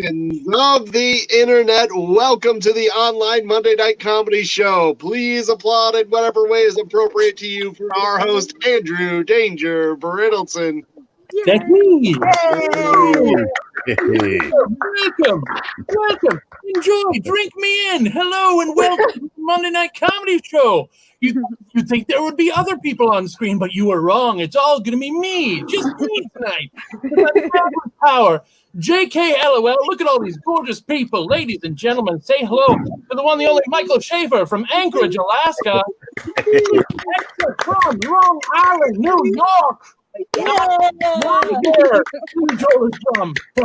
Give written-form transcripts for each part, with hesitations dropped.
Citizens of the internet, welcome to the online Monday Night Comedy Show. Please applaud in whatever way is appropriate to you for our host, Andrew Danger Brittleton. Thank you. Welcome. Enjoy. Drink me in. Hello and welcome to the Monday Night Comedy Show. You'd think there would be other people on screen, but you were wrong. It's all going to be me. Just me tonight. Power. JK LOL. Look at all these gorgeous people. Ladies and gentlemen, say hello to the one, the only Michael Schaefer from Anchorage, Alaska. From Long Island, New York. To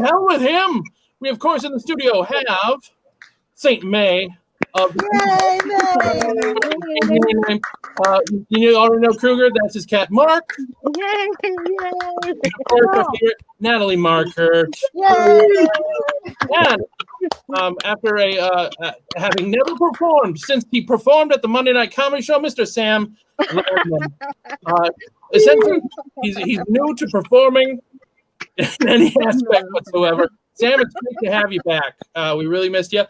hell with him. We, of course, in the studio have St. May of you already know Kruger. That's his cat Mark. Of course, our favorite Natalie Marker. And after having never performed since he performed at the Monday Night Comedy Show, Mr. Sam Landman. Essentially, he's new to performing in any aspect whatsoever. Sam, it's great to have you back. We really missed you.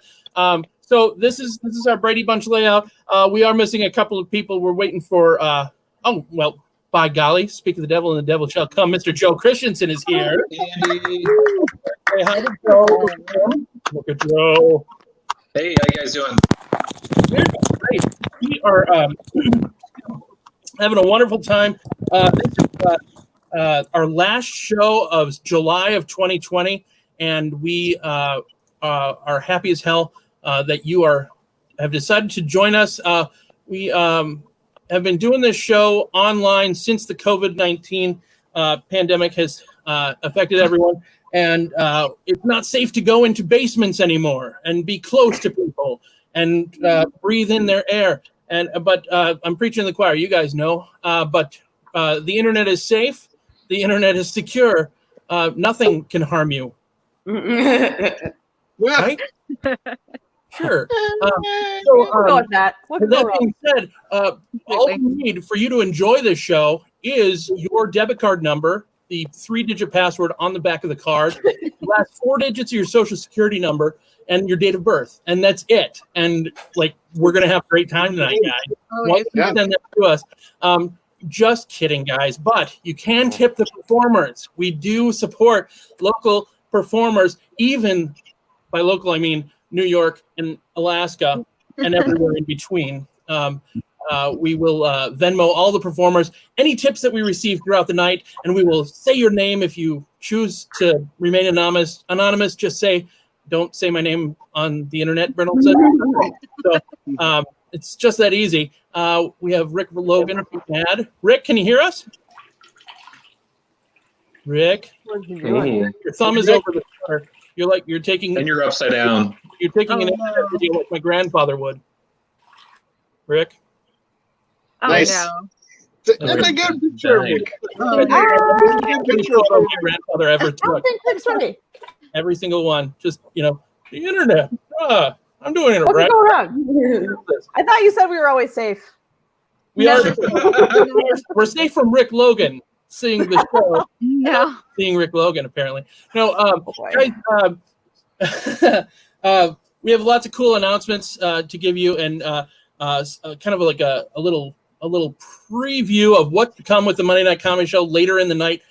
So this is our Brady Bunch layout. We are missing a couple of people. We're waiting for. By golly, speak of the devil, and the devil shall come. Mr. Joe Christensen is here. Andy. Hey, hi to Joe. Look at Joe. Hey, how you guys doing? Great. We are having a wonderful time. This is our last show of July of 2020, and we are happy as hell that you have decided to join us. We have been doing this show online since the COVID-19 pandemic has affected everyone, and it's not safe to go into basements anymore and be close to people and breathe in their air. But I'm preaching to the choir, you guys know. But the internet is safe. The internet is secure. Nothing can harm you. Right? Sure. With that being said, all we need for you to enjoy this show is your debit card number, the 3-digit password on the back of the card, the last 4 digits of your social security number, and your date of birth, and that's it. And we're gonna have a great time tonight, guys. Send that to us. Just kidding, guys. But you can tip the performers. We do support local performers, even by local I mean New York and Alaska and everywhere in between. We will Venmo all the performers any tips that we receive throughout the night, and we will say your name if you choose to remain anonymous. Just say, don't say my name on the internet, Bernal said. So it's just that easy. We have Rick Logan. Rick, can you hear us? Rick? Your thumb is over the shutter. You're taking. And you're upside down. You're taking an internet video like my grandfather would. Rick? Nice. It's a good picture. My grandfather ever took. Every single one. Just, the internet. I'm doing it right. What's going on? I thought you said we were always safe. We are. We're safe from Rick Logan seeing the show. No. Seeing Rick Logan, apparently. No, guys, we have lots of cool announcements to give you, and kind of like a little preview of what to come with the Monday Night Comedy Show later in the night,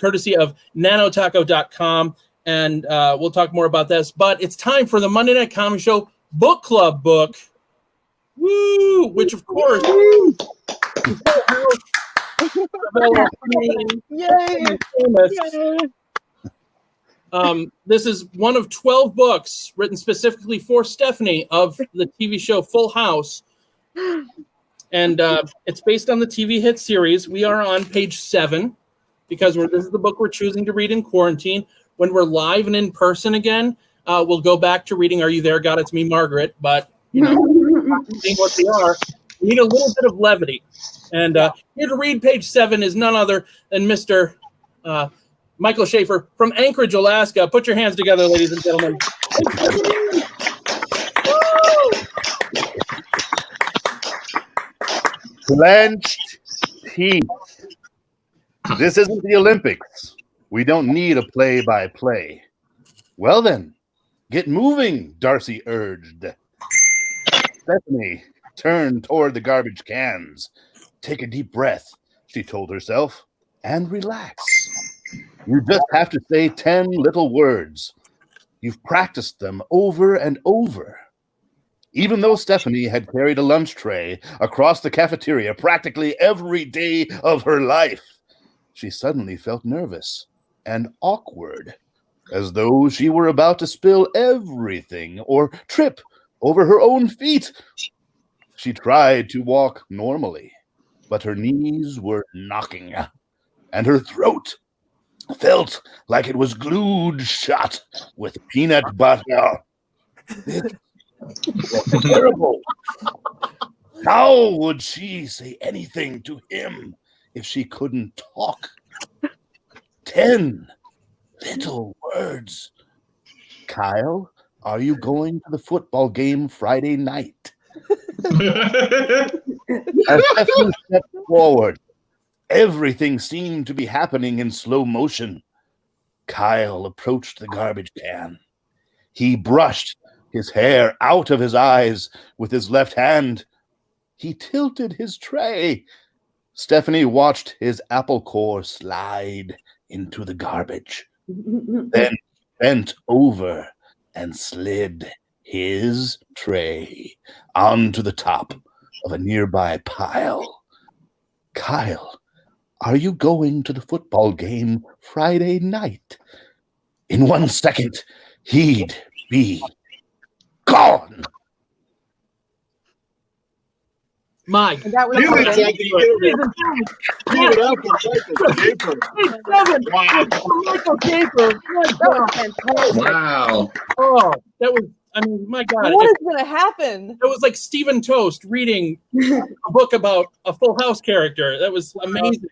courtesy of nanotaco.com. And we'll talk more about this. But it's time for the Monday Night Comedy Show Book Club book. Woo! Which, of course, this is one of 12 books written specifically for Stephanie of the TV show Full House. And it's based on the TV hit series. We are on page 7 because this is the book we're choosing to read in quarantine. When we're live and in person again, we'll go back to reading Are You There, God? It's Me, Margaret. But, seeing what they are, we need a little bit of levity. And here to read page 7 is none other than Mr. Michael Schaefer from Anchorage, Alaska. Put your hands together, ladies and gentlemen. Clenched teeth. This isn't the Olympics. We don't need a play-by-play. Well then, get moving, Darcy urged. Stephanie turned toward the garbage cans. Take a deep breath, she told herself, and relax. You just have to say 10 little words. You've practiced them over and over. Even though Stephanie had carried a lunch tray across the cafeteria practically every day of her life, she suddenly felt nervous and awkward, as though she were about to spill everything or trip over her own feet. She tried to walk normally, but her knees were knocking, and her throat felt like it was glued shut with peanut butter. It was terrible. How would she say anything to him if she couldn't talk? 10 little words. Kyle, are you going to the football game Friday night? As Stephanie stepped forward, everything seemed to be happening in slow motion. Kyle approached the garbage can. He brushed his hair out of his eyes with his left hand. He tilted his tray. Stephanie watched his apple core slide into the garbage, then bent over and slid his tray onto the top of a nearby pile. Kyle, are you going to the football game Friday night? In 1 second, he'd be gone. Mike. And that was You Logan. exactly give it up for Michael Caper. Wow. Michael Caper. That was fantastic. Wow. Oh, that was, I mean, my God. What is going to happen? It was like Stephen Toast reading a book about a Full House character. That was amazing.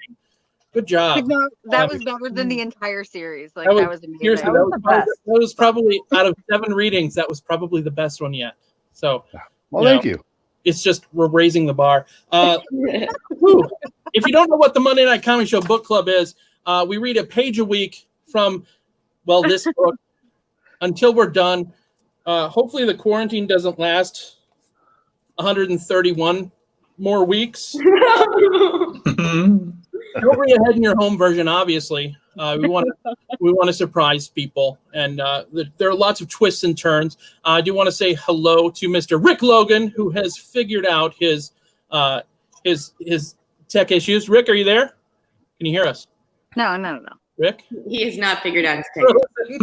Good job. That was better than the entire series. Like That that was- was amazing. Seriously, that was probably out of 7 readings, that was probably the best one yet. So, Well, you thank know, you. it's just we're raising the bar. Whew. If you don't know what the Monday Night Comedy Show book club is, we read a page a week from, well, this book until we're done. Hopefully the quarantine doesn't last 131 more weeks. Don't read ahead in your home version, obviously. We want to surprise people, and there are lots of twists and turns. I do want to say hello to Mr. Rick Logan, who has figured out his tech issues. Rick, are you there? Can you hear us? No. Rick? He has not figured out his technique.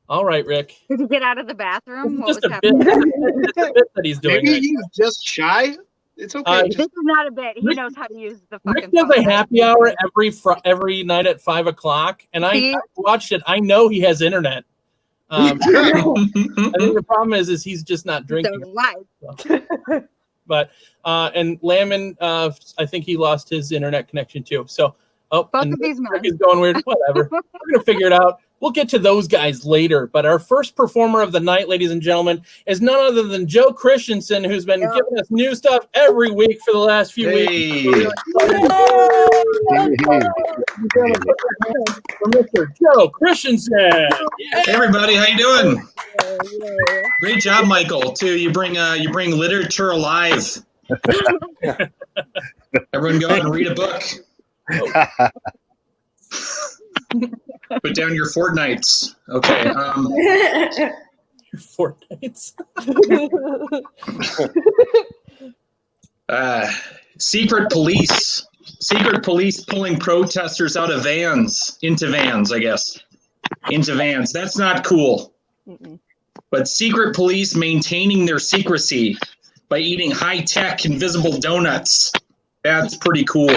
All right, Rick. Did he get out of the bathroom? What It's was just a bit, happening? it's a bit that he's doing. Maybe Right? he's just shy. It's okay. This is not a bit. He knows how to use the fucking Rick does phone. a happy hour every night at 5 o'clock, and I watched it. I know he has internet. I think the problem is he's just not drinking. So live. But and Lamon, I think he lost his internet connection too. So Both and of these men. Rick is going weird. Whatever. We're gonna figure it out. We'll get to those guys later. But our first performer of the night, ladies and gentlemen, is none other than Joe Christensen, who's been giving us new stuff every week for the last few weeks. Hey. For Mr. Joe Christensen. Hey everybody, how you doing? Great job, Michael. Too, you bring literature alive. Everyone, go out and read a book. Put down your fortnights. Okay. Your Fortnites. Secret police pulling protesters out of vans, into vans, I guess. Into vans. That's not cool. But secret police maintaining their secrecy by eating high-tech invisible donuts. That's pretty cool.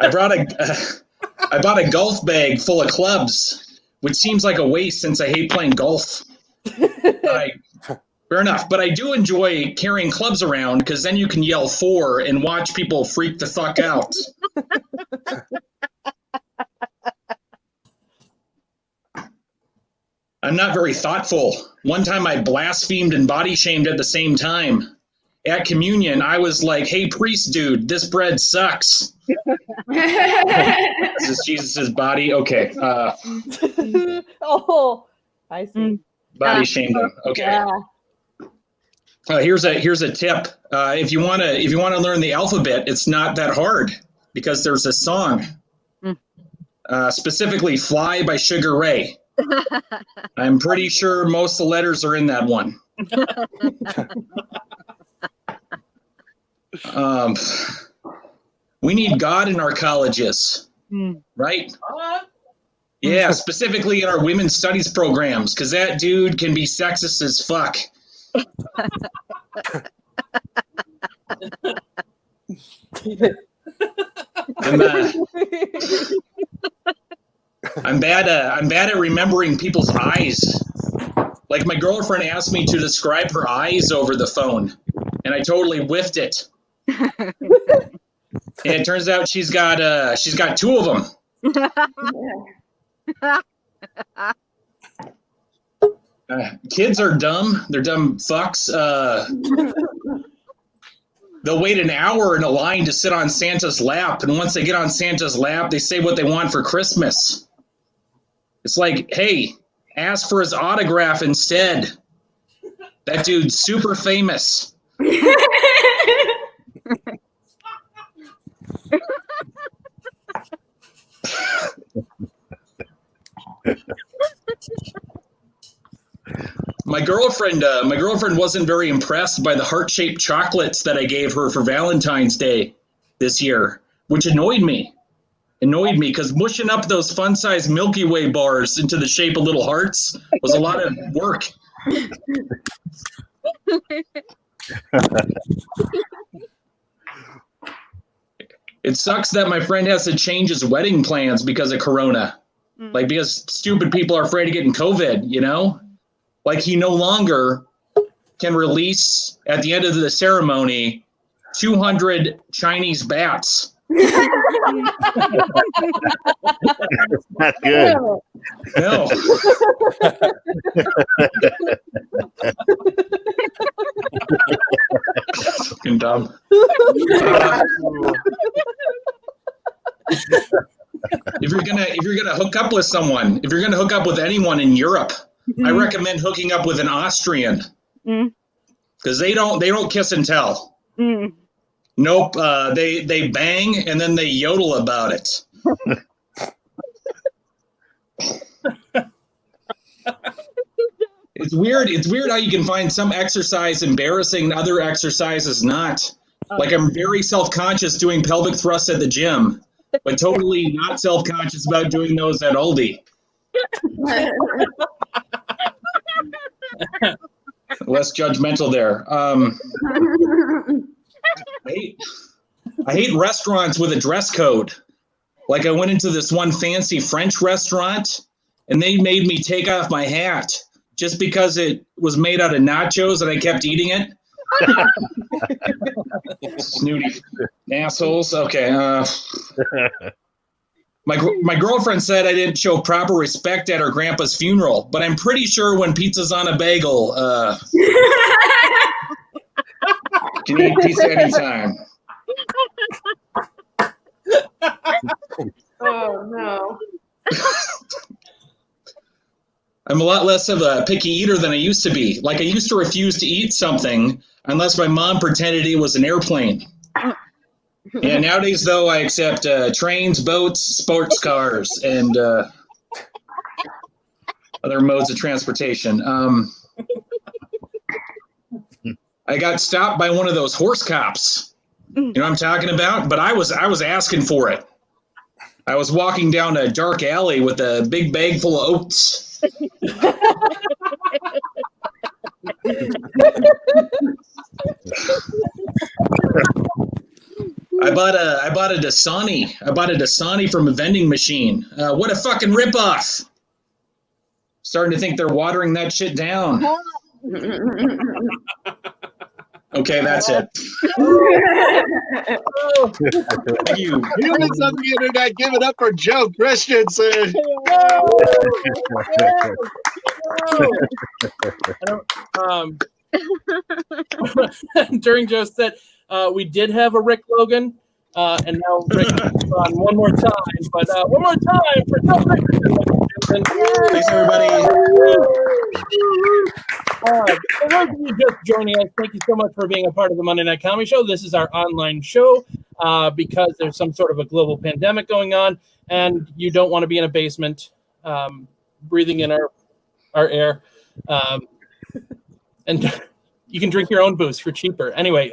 I bought a golf bag full of clubs, which seems like a waste since I hate playing golf. Fair enough, but I do enjoy carrying clubs around because then you can yell 4 and watch people freak the fuck out. I'm not very thoughtful. One time I blasphemed and body shamed at the same time. at communion, I was like, "Hey, priest dude, this bread sucks." This is Jesus' body. Okay. Oh, I see. Body shamed him. Okay. Yeah. Here's a tip. If you wanna learn the alphabet, it's not that hard because there's a song. Specifically "Fly" by Sugar Ray. I'm pretty sure most of the letters are in that one. We need God in our colleges, right? Yeah, specifically in our women's studies programs, because that dude can be sexist as fuck. I'm bad at remembering people's eyes. Like my girlfriend asked me to describe her eyes over the phone, and I totally whiffed it. And it turns out she's got two of them. Kids are dumb. They're dumb fucks. They'll wait an hour in a line to sit on Santa's lap, and once they get on Santa's lap, they say what they want for Christmas. It's like, hey, ask for his autograph instead. That dude's super famous. My girlfriend wasn't very impressed by the heart-shaped chocolates that I gave her for Valentine's Day this year, which annoyed me because mushing up those fun-sized Milky Way bars into the shape of little hearts was a lot of work. It sucks that my friend has to change his wedding plans because of Corona. Like, because stupid people are afraid of getting COVID, you know? Like, he no longer can release, at the end of the ceremony, 200 Chinese bats. Not good. No. Fucking dumb. If you're gonna hook up with someone, if you're gonna hook up with anyone in Europe, I recommend hooking up with an Austrian because they don't kiss and tell. Nope, they bang and then they yodel about it. It's weird. It's weird how you can find some exercise embarrassing and other exercises not. Like, I'm very self-conscious doing pelvic thrusts at the gym, but totally not self-conscious about doing those at Aldi. Less judgmental there. I hate restaurants with a dress code. Like, I went into this one fancy French restaurant, and they made me take off my hat just because it was made out of nachos and I kept eating it. Snooty assholes. Okay. My girlfriend said I didn't show proper respect at her grandpa's funeral, but I'm pretty sure when pizza's on a bagel, can eat pizza anytime. Oh no. I'm a lot less of a picky eater than I used to be. Like, I used to refuse to eat something unless my mom pretended it was an airplane. And nowadays, though, I accept trains, boats, sports cars, and other modes of transportation. I got stopped by one of those horse cops. You know what I'm talking about? But I was asking for it. I was walking down a dark alley with a big bag full of oats. I bought a Dasani. I bought a Dasani from a vending machine. What a fucking ripoff! Starting to think they're watering that shit down. Okay, that's it. Thank you. Humans on the internet, give it up for Joe Christensen. during Joe's set, we did have a Rick Logan, and now Rick is on one more time. But one more time for Joe Richardson, ladies and gentlemen. Thanks, everybody. For those of you just joining us, thank you so much for being a part of the Monday Night Comedy Show. This is our online show because there's some sort of a global pandemic going on, and you don't want to be in a basement breathing in our air. And you can drink your own booze for cheaper. Anyway,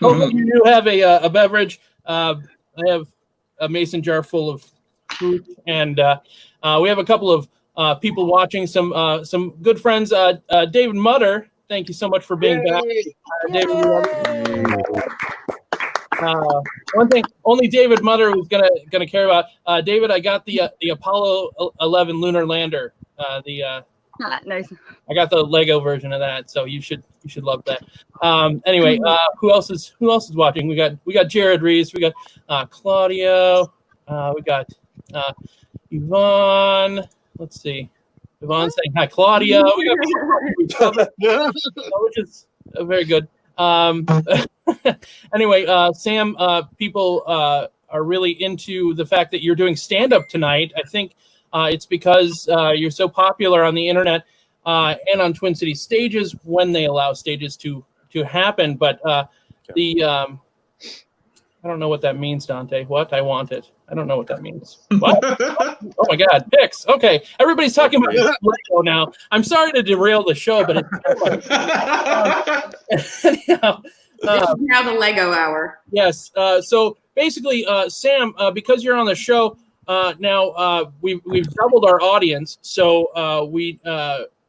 hopefully you do have a beverage. I have a mason jar full of fruit, and we have a couple of people watching, some good friends. David Mutter, thank you so much for being back. David, we love you. One thing only David Mutter was gonna care about. David, I got the Apollo 11 lunar lander. Nice. I got the Lego version of that, so you should love that. Anyway, who else is watching? We got Jared Reese, we got Claudio, we got Yvonne. Let's see, Yvonne saying hi, Claudio. We got which is very good. Anyway, Sam, people are really into the fact that you're doing stand-up tonight. I think it's because you're so popular on the internet and on Twin Cities stages when they allow stages to happen. But I don't know what that means, Dante. What? I want it. I don't know what that means. What? Oh my God, picks. Okay, everybody's talking about Lego now. I'm sorry to derail the show, but it's anyhow. This is now the Lego hour. Yes. So basically, Sam, because you're on the show now, we've doubled our audience. So we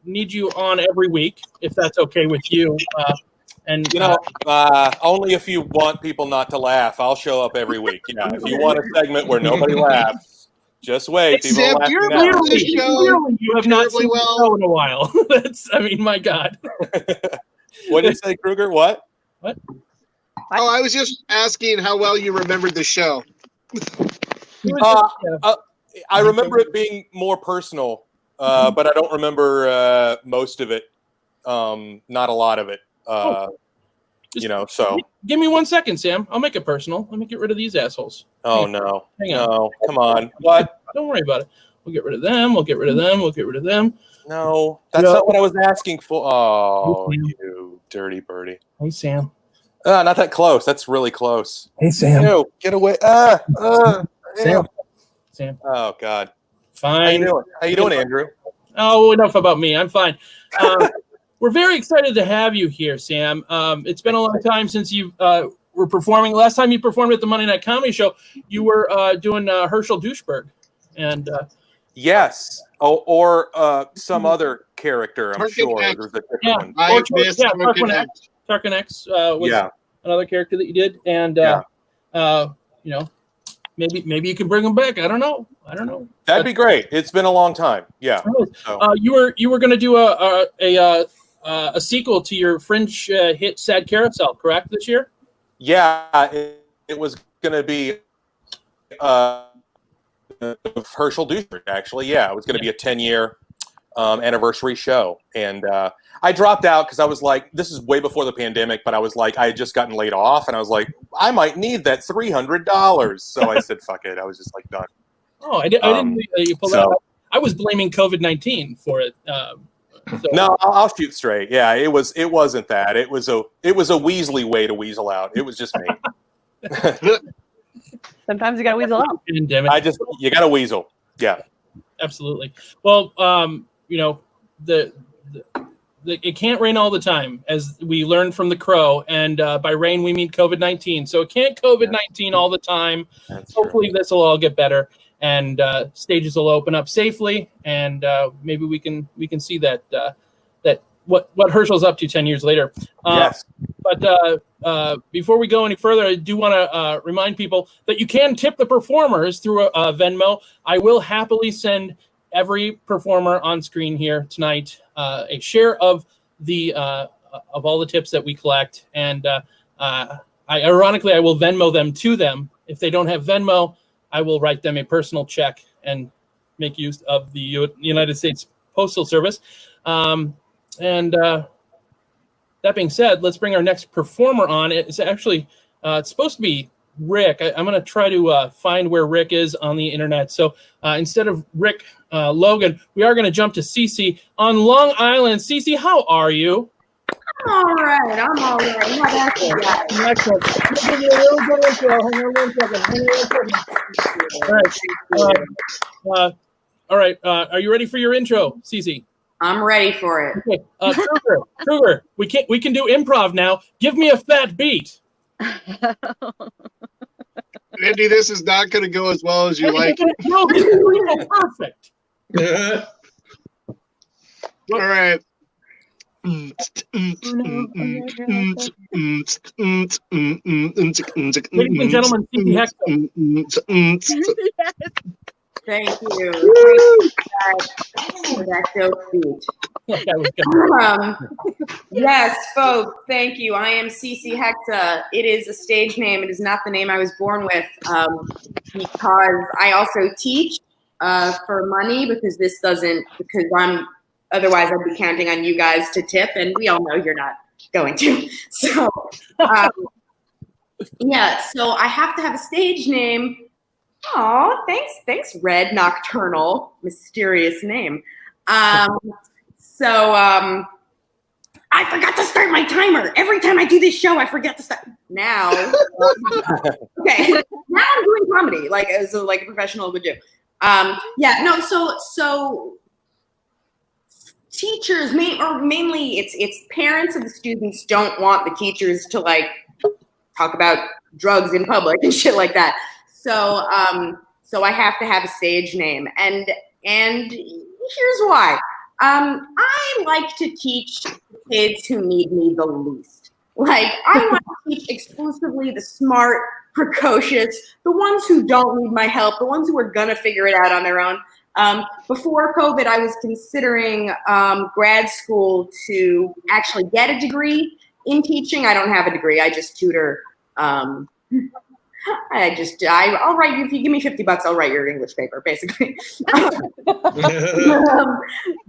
need you on every week, if that's okay with you. And only if you want people not to laugh, I'll show up every week. Yeah, if you want a segment where nobody laughs, just wait. People Sam, are you're laughing now. clearly you have not seen the show in a while. My God. What did you say, Kruger? What? What? Oh, I was just asking how well you remembered the show. I remember it being more personal, but I don't remember most of it. Not a lot of it. So give me 1 second, Sam. I'll make it personal. Let me get rid of these assholes. Oh no! No, come on! What? Don't worry about it. We'll get rid of them. We'll get rid of them. We'll get rid of them. No, that's not what I was asking for. Oh, you dirty birdie! Hey, Sam. Not that close. That's really close. Hey, Sam. Ew, get away! Sam. Oh God. Fine. How you doing, Andrew? Oh, enough about me. I'm fine. We're very excited to have you here, Sam. It's been a long time since you were performing. Last time you performed at the Monday Night Comedy Show, you were doing Herschel Doucheberg. And yes, or some other character. I'm sure. There's a different one. Tarkin X was another character that you did, and maybe you can bring him back. I don't know. That'd be great. It's been a long time. Yeah. So. You were going to do a sequel to your Fringe hit Sad Carousel, correct? This year? Yeah, it was going to be Herschel Doucheberg. Actually, yeah, it was going to be a 10-year anniversary show, and I dropped out because I was like, this is way before the pandemic, but I was like, I had just gotten laid off, and I was like, I might need that $300, so I said, fuck it. I was just like done. Oh, I didn't you pull that out. I was blaming COVID-19 for it. No, I'll shoot straight. Yeah, it wasn't that. It was a Weasley way to weasel out. It was just me. Sometimes you got to weasel out. You got to weasel. Yeah. Absolutely. Well, it can't rain all the time, as we learned from The Crow, and by rain we mean COVID-19. So it can't COVID-19 all the time. Hopefully this will all get better, and stages will open up safely, and maybe we can see that what Herschel's up to 10 years later. Yes. But before we go any further, I do want to remind people that you can tip the performers through a Venmo. I will happily send every performer on screen here tonight a share of all the tips that we collect, and ironically, I will Venmo them to them. If they don't have Venmo, I will write them a personal check and make use of the United States Postal Service. And that being said, let's bring our next performer on. It's actually it's supposed to be Rick. I'm going to try to find where Rick is on the internet. So instead of Rick Logan, we are going to jump to Cece on Long Island. Cece, how are you? I'm all right. I'm all right. How about you guys? Excellent. Give me a little bit of intro. Hang on one second. All right. Are you ready for your intro, Cece? I'm ready for it. Okay. Kruger, we can do improv now. Give me a fat beat. Andy, this is not going to go as well as you like. No, this is perfect. All right. Ladies and gentlemen, Cece Hexa. Thank you. For that dope speech. Yes, folks, thank you. I am Cece Hexa. It is a stage name. It is not the name I was born with, because I also teach for money, because otherwise I'd be counting on you guys to tip, and we all know you're not going to. So, yeah, so I have to have a stage name. Oh, thanks, Red Nocturnal, mysterious name. I forgot to start my timer. Every time I do this show, I forget to start. Now, okay, now I'm doing comedy, like a professional would do. So teachers, mainly it's parents of the students don't want the teachers to like talk about drugs in public and shit like that. So I have to have a stage name, and here's why. I like to teach kids who need me the least. Like, I want to teach exclusively the smart, precocious, the ones who don't need my help, the ones who are gonna figure it out on their own. Before COVID, I was considering grad school to actually get a degree in teaching. I don't have a degree. I just tutor. I'll write you, if you give me $50, I'll write your English paper, basically.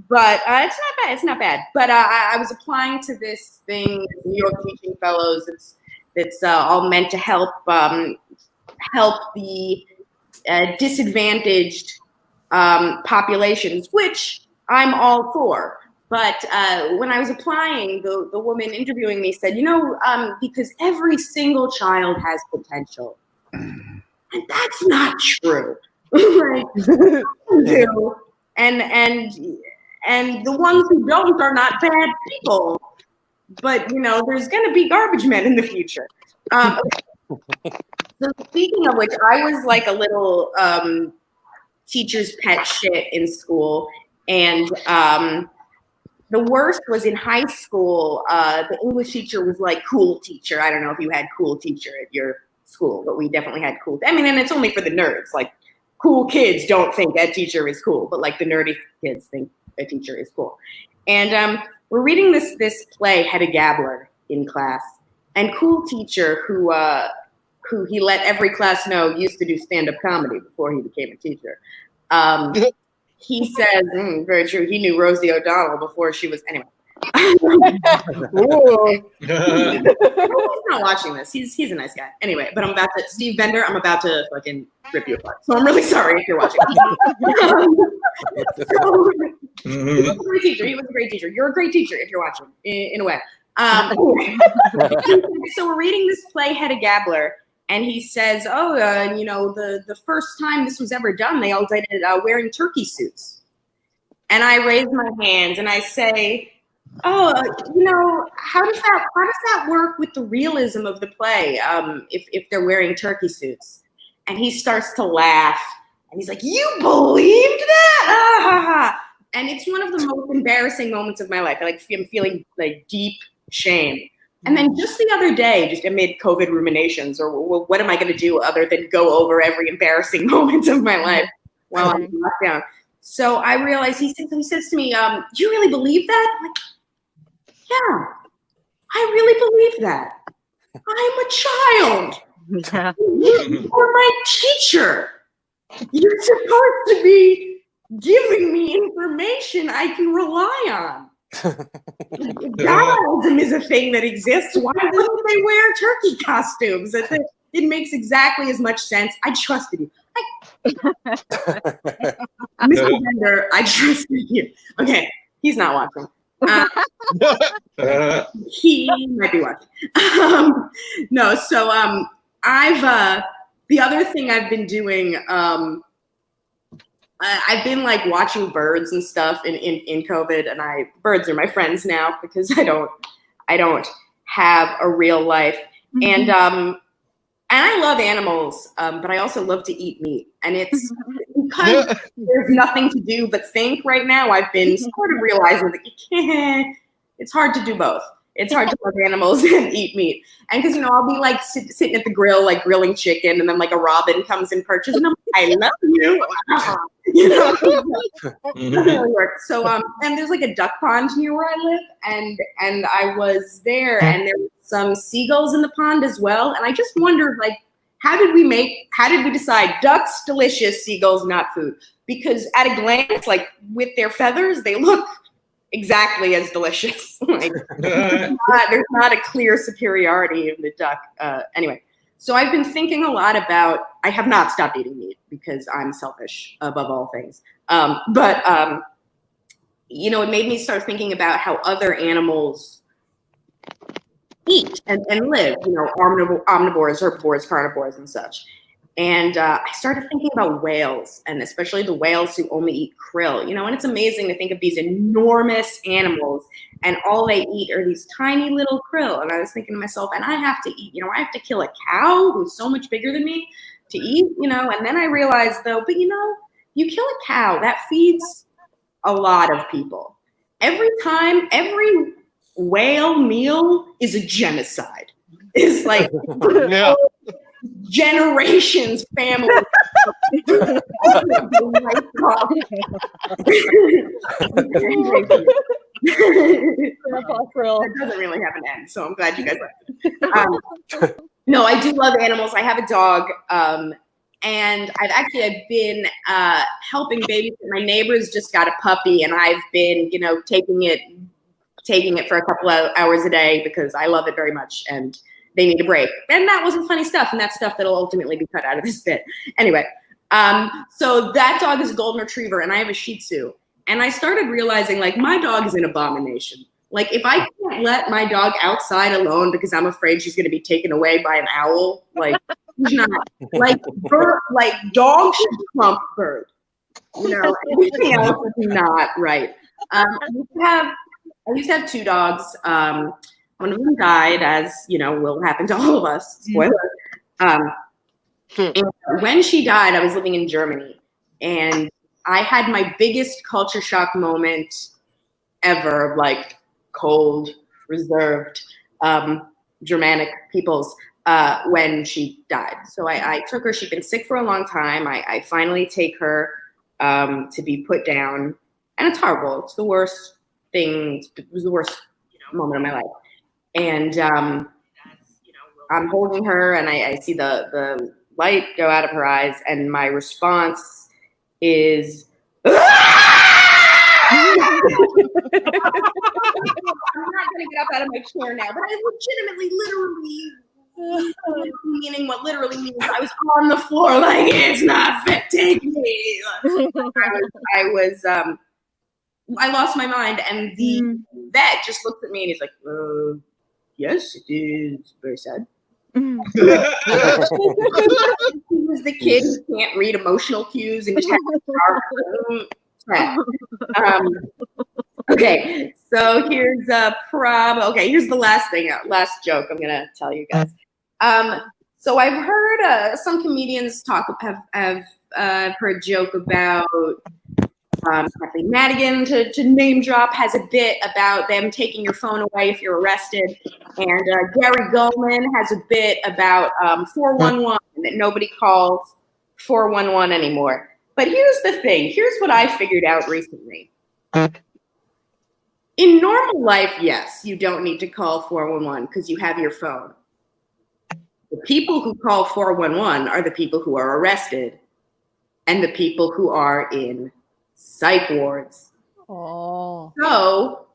But it's not bad. But I was applying to this thing, New York Teaching Fellows. It's all meant to help the disadvantaged populations, which I'm all for. But when I was applying, the woman interviewing me said, because every single child has potential. And that's not true. Like, and the ones who don't are not bad people. But there's gonna be garbage men in the future. So speaking of which, I was like a little teacher's pet shit in school, and the worst was in high school. The English teacher was like cool teacher. I don't know if you had cool teacher at your school, but we definitely had cool. I mean, and it's only for the nerds. Like, cool kids don't think a teacher is cool, but like the nerdy kids think a teacher is cool. And we're reading this play, Hedda Gabler, in class, and cool teacher who he let every class know used to do stand-up comedy before he became a teacher. He says, very true. He knew Rosie O'Donnell before she was. Anyway. He's not watching this. He's a nice guy. Anyway, but Steve Bender, I'm about to fucking rip you apart. So I'm really sorry if you're watching. He was a great teacher. He was a great teacher. You're a great teacher if you're watching, in a way. So we're reading this play, Hedda Gabler, and he says, the first time this was ever done, they all did it wearing turkey suits. And I raise my hands and I say, how does that work with the realism of the play if they're wearing turkey suits? And he starts to laugh and he's like, you believed that? And it's one of the most embarrassing moments of my life. I'm feeling like deep shame. And then just the other day, just amid COVID ruminations, or what am I going to do other than go over every embarrassing moment of my life while I'm in lockdown? So I realized he says to me, do you really believe that? I'm like, yeah, I really believe that. I'm a child. Yeah. You're my teacher. You're supposed to be giving me information I can rely on. If Darwinism is a thing that exists, why wouldn't they wear turkey costumes? It makes exactly as much sense. I trusted you. Mr. Bender, I trusted you. Okay, he's not watching. He might be watching. No, so I've the other thing I've been doing, I've been like watching birds and stuff in COVID, and birds are my friends now because I don't have a real life. And I love animals, but I also love to eat meat. And it's because there's nothing to do but think right now. I've been sort of realizing that it's hard to do both. It's hard to love animals and eat meat. And because, I'll be like sitting at the grill, like grilling chicken, and then like a robin comes and perches, and I'm like, I love you. It doesn't really work. So, and there's like a duck pond near where I live, and I was there, and there were some seagulls in the pond as well. And I just wondered, like, how did we decide ducks, delicious, seagulls, not food? Because at a glance, like with their feathers, they look exactly as delicious. Like, there's not a clear superiority in the duck. Anyway, so I've been thinking a lot about, I have not stopped eating meat because I'm selfish above all things. But it made me start thinking about how other animals eat and live, omnivores, herbivores, carnivores, and such. And I started thinking about whales, and especially the whales who only eat krill, and it's amazing to think of these enormous animals, and all they eat are these tiny little krill. And I was thinking to myself, and I have to eat, I have to kill a cow who's so much bigger than me to eat, and then I realized though, but you kill a cow, that feeds a lot of people. Every whale meal is a genocide. It's like, Yeah. generations, family. That doesn't really have an end, so I'm glad you guys like it. No, I do love animals. I have a dog, and I've been helping babysit. My neighbors just got a puppy, and I've been, taking it for a couple of hours a day because I love it very much, and they need a break. And that wasn't funny stuff, and that's stuff that'll ultimately be cut out of this bit. Anyway, so that dog is a golden retriever, and I have a Shih Tzu. And I started realizing, like, my dog is an abomination. Like, if I can't let my dog outside alone because I'm afraid she's going to be taken away by an owl, like, she's not. Like, dog should trump bird. Everything else is not right. I used to have two dogs. One of them died, as will happen to all of us. Spoiler. And when she died, I was living in Germany, and I had my biggest culture shock moment ever, like cold, reserved, Germanic peoples, when she died. So I took her. She'd been sick for a long time. I finally take her to be put down, and it's horrible. It's the worst thing. It was the worst moment of my life. And I'm holding her, and I see the light go out of her eyes, and my response is, I'm not going to get up out of my chair now, but I legitimately, literally, meaning what literally means I was on the floor like, it's not fit, take me. I lost my mind, and the vet just looked at me, and he's like, yes, it is very sad. He was the kid who can't read emotional cues and okay, so here's here's the last joke I'm gonna tell you guys. So I've heard some comedians have heard joke about Kathleen Madigan, to name drop, has a bit about them taking your phone away if you're arrested. And Gary Goldman has a bit about 411, that nobody calls 411 anymore. But here's the thing. Here's what I figured out recently. In normal life, yes, you don't need to call 411 because you have your phone. The people who call 411 are the people who are arrested and the people who are in psych wards. Oh. So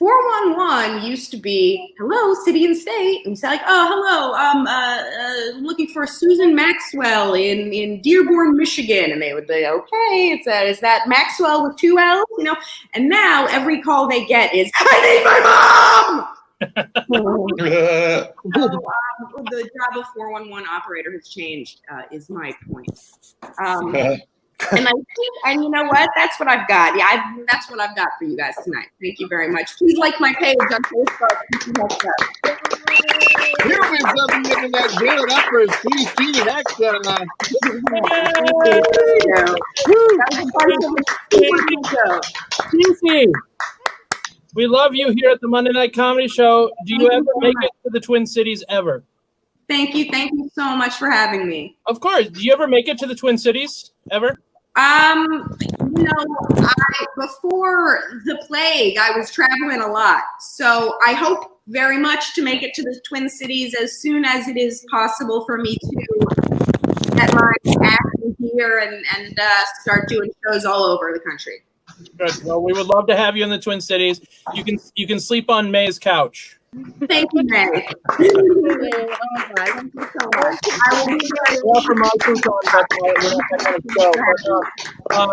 411 used to be, hello, city and state. And it's like, oh, hello, I'm looking for Susan Maxwell in Dearborn, Michigan. And they would say, okay, is that Maxwell with 2 L's? You know, and now every call they get is, I need my mom! The job of 411 operator has changed, is my point. And you know what? That's what I've got. Yeah, that's what I've got for you guys tonight. Thank you very much. Please like my page on Facebook. Here we've done the internet. Give it up for Steve X. Stevie, we love you here at the Monday Night Comedy Show. Do you ever make it to the Twin Cities ever? Thank you so much for having me. Of course. Do you ever make it to the Twin Cities ever? You know, before the plague, I was traveling a lot. So I hope very much to make it to the Twin Cities as soon as it is possible for me to get my action here and start doing shows all over the country. Good. Well, we would love to have you in the Twin Cities. You can sleep on May's couch. Thank you, May. Thank you so much.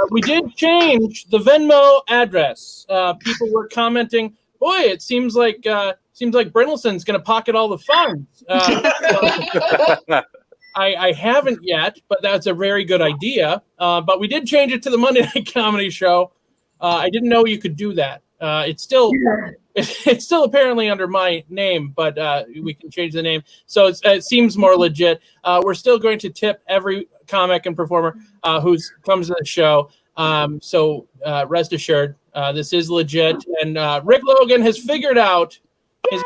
We did change the Venmo address. People were commenting, boy, it seems like Brindleson's going to pocket all the funds. I haven't yet, but that's a very good idea. But we did change it to the Monday Night Comedy Show. I didn't know you could do that. It's still apparently under my name, but we can change the name. So it seems more legit. We're still going to tip every comic and performer who comes to the show. So rest assured, this is legit. And Rick Logan has figured out his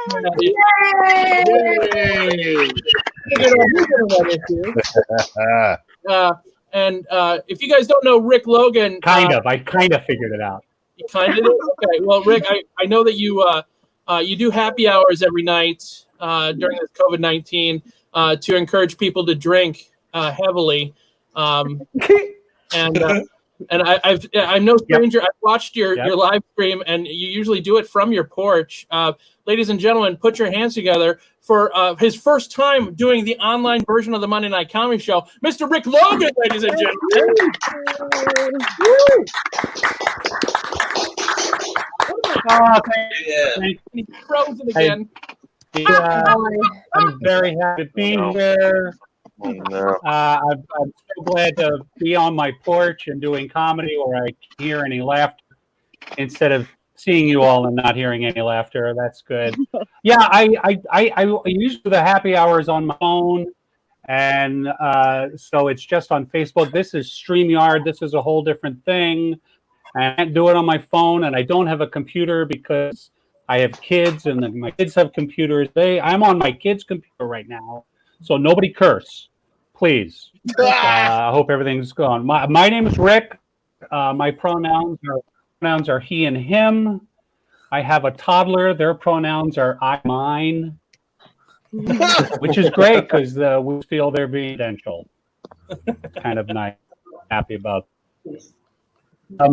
and if you guys don't know Rick Logan, I kind of figured it out. You kind of did? Okay. Well, Rick, I know that you do happy hours every night during this COVID-19 to encourage people to drink heavily, and I'm no stranger. Yep. I've watched your live stream, and you usually do it from your porch. Ladies and gentlemen, put your hands together for his first time doing the online version of the Monday Night Comedy Show, Mr. Rick Logan, ladies and gentlemen. He's frozen again. I'm very happy to be here. I'm so glad to be on my porch and doing comedy where I can hear any laughter instead of seeing you all and not hearing any laughter. That's good. Yeah, I usually do the happy hours on my phone, and so it's just on Facebook. This is StreamYard. This is a whole different thing. I can't do it on my phone, and I don't have a computer because I have kids, and my kids have computers. I'm on my kids' computer right now, so nobody curse, please. I hope everything's gone. My name is Rick. My pronouns are he and him. I have a toddler. Their pronouns are I, mine, which is great because we feel they're being essential. Kind of nice. Happy about this. I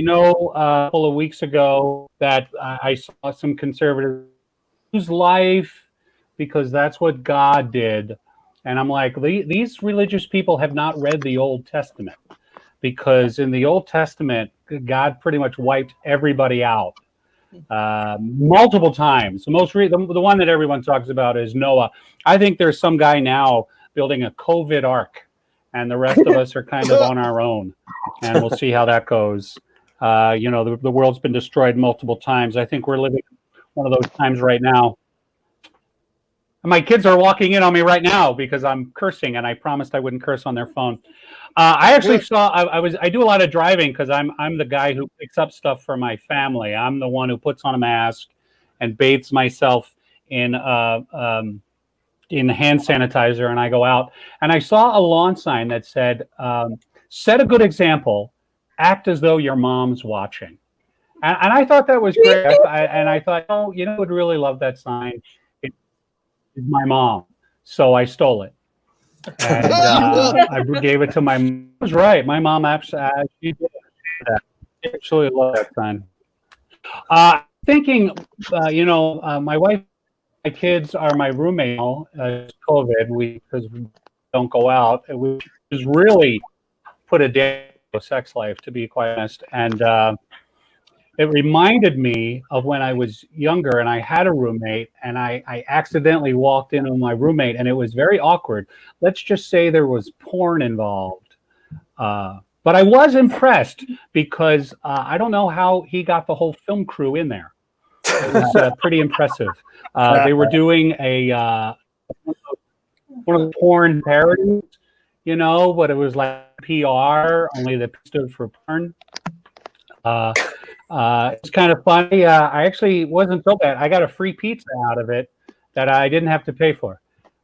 know a couple of weeks ago that I saw some conservatives lose life because that's what God did. And I'm like, these religious people have not read the Old Testament, because in the Old Testament, God pretty much wiped everybody out multiple times. The one that everyone talks about is Noah. I think there's some guy now building a COVID ark, and the rest of us are kind of on our own, and we'll see how that goes. The world's been destroyed multiple times. I think we're living one of those times right now. My kids are walking in on me right now because I'm cursing, and I promised I wouldn't curse on their phone. I actually saw. I do a lot of driving because I'm the guy who picks up stuff for my family. I'm the one who puts on a mask and bathes myself in hand sanitizer, and I go out. And I saw a lawn sign that said, "Set a good example. Act as though your mom's watching." And I thought that was great. I thought, oh, you would really love that sign. It is my mom, so I stole it. And I gave it to my mom. I was right. My mom actually did that. Absolutely love that sign. Thinking, my wife, my kids are my roommate now. COVID, because we don't go out, which has really put a damn on sex life, to be quite honest. And it reminded me of when I was younger and I had a roommate, and I accidentally walked in on my roommate, and it was very awkward. Let's just say there was porn involved. But I was impressed because I don't know how he got the whole film crew in there. It was pretty impressive. They were doing one of the porn parodies, but it was like PR, only the P stood for porn. It's kind of funny. I actually wasn't so bad. I got a free pizza out of it that I didn't have to pay for.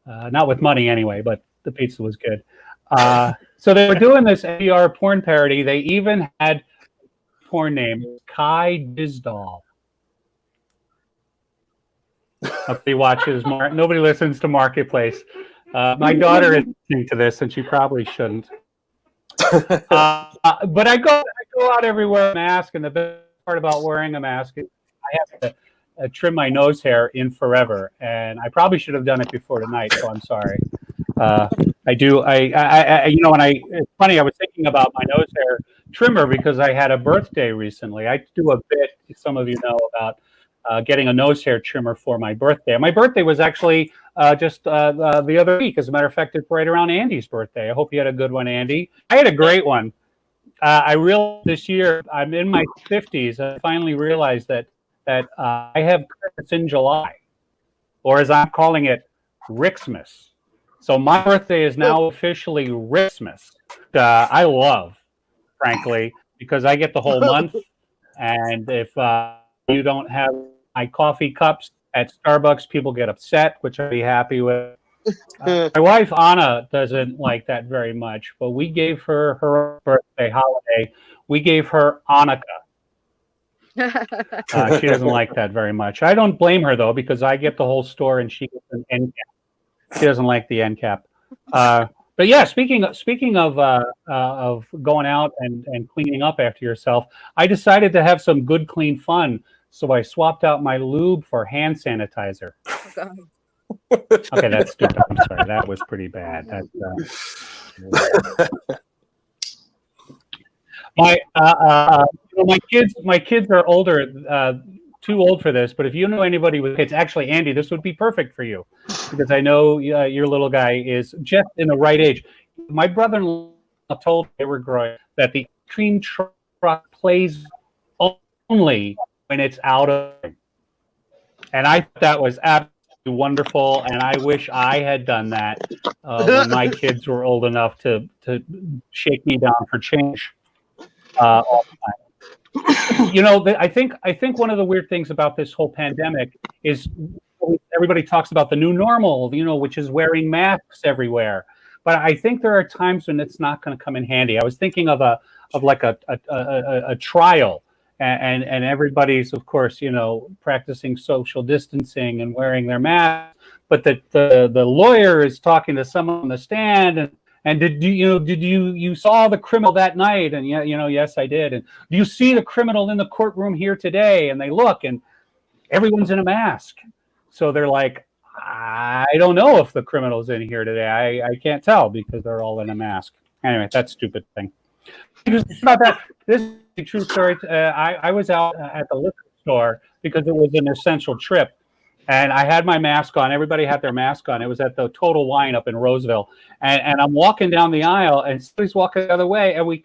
Not with money anyway, but the pizza was good. So they were doing this PR porn parody. They even had a porn name, Kai Dizdal. Nobody watches, nobody listens to Marketplace. My daughter is listening to this, and she probably shouldn't. But I go out everywhere with a mask, and the best part about wearing a mask is I have to trim my nose hair in forever, and I probably should have done it before tonight, so I'm sorry. I do. It's funny. I was thinking about my nose hair trimmer because I had a birthday recently. I do a bit, some of you know, about getting a nose hair trimmer for my birthday. My birthday was actually just the other week. As a matter of fact, it's right around Andy's birthday. I hope you had a good one, Andy. I had a great one. I realized this year, I'm in my 50s. I finally realized that I have Christmas in July, or as I'm calling it, Rixmas. So my birthday is now officially Rixmas. I love, frankly, because I get the whole month. And if you don't have my coffee cups at Starbucks, people get upset, which I'd be happy with. My wife, Anna, doesn't like that very much, but we gave her her birthday holiday. We gave her Annika. She doesn't like that very much. I don't blame her, though, because I get the whole store and she gets an end cap. She doesn't like the end cap. But yeah, speaking of going out and cleaning up after yourself, I decided to have some good, clean fun. So I swapped out my lube for hand sanitizer. Oh, God. Okay, that's stupid. I'm sorry. That was pretty bad. My kids are older, too old for this. But if you know anybody with kids, actually, Andy, this would be perfect for you because I know your little guy is just in the right age. My brother-in-law told me they were growing that the cream truck plays only when it's out of, and I thought that was absolutely wonderful, and I wish I had done that when my kids were old enough to shake me down for change all the time. I think one of the weird things about this whole pandemic is everybody talks about the new normal, which is wearing masks everywhere. But I think there are times when it's not going to come in handy. I was thinking of a trial. And everybody's, of course, practicing social distancing and wearing their mask. But the lawyer is talking to someone on the stand, and did you saw the criminal that night? And yes, I did. And do you see the criminal in the courtroom here today? And they look, and everyone's in a mask. So they're like, I don't know if the criminal's in here today. I can't tell because they're all in a mask. Anyway, that stupid thing. About that, this is a true story. I was out at the liquor store because it was an essential trip, and I had my mask on. Everybody had their mask on. It was at the Total Wine up in Roseville, and I'm walking down the aisle, and somebody's walking the other way, and we're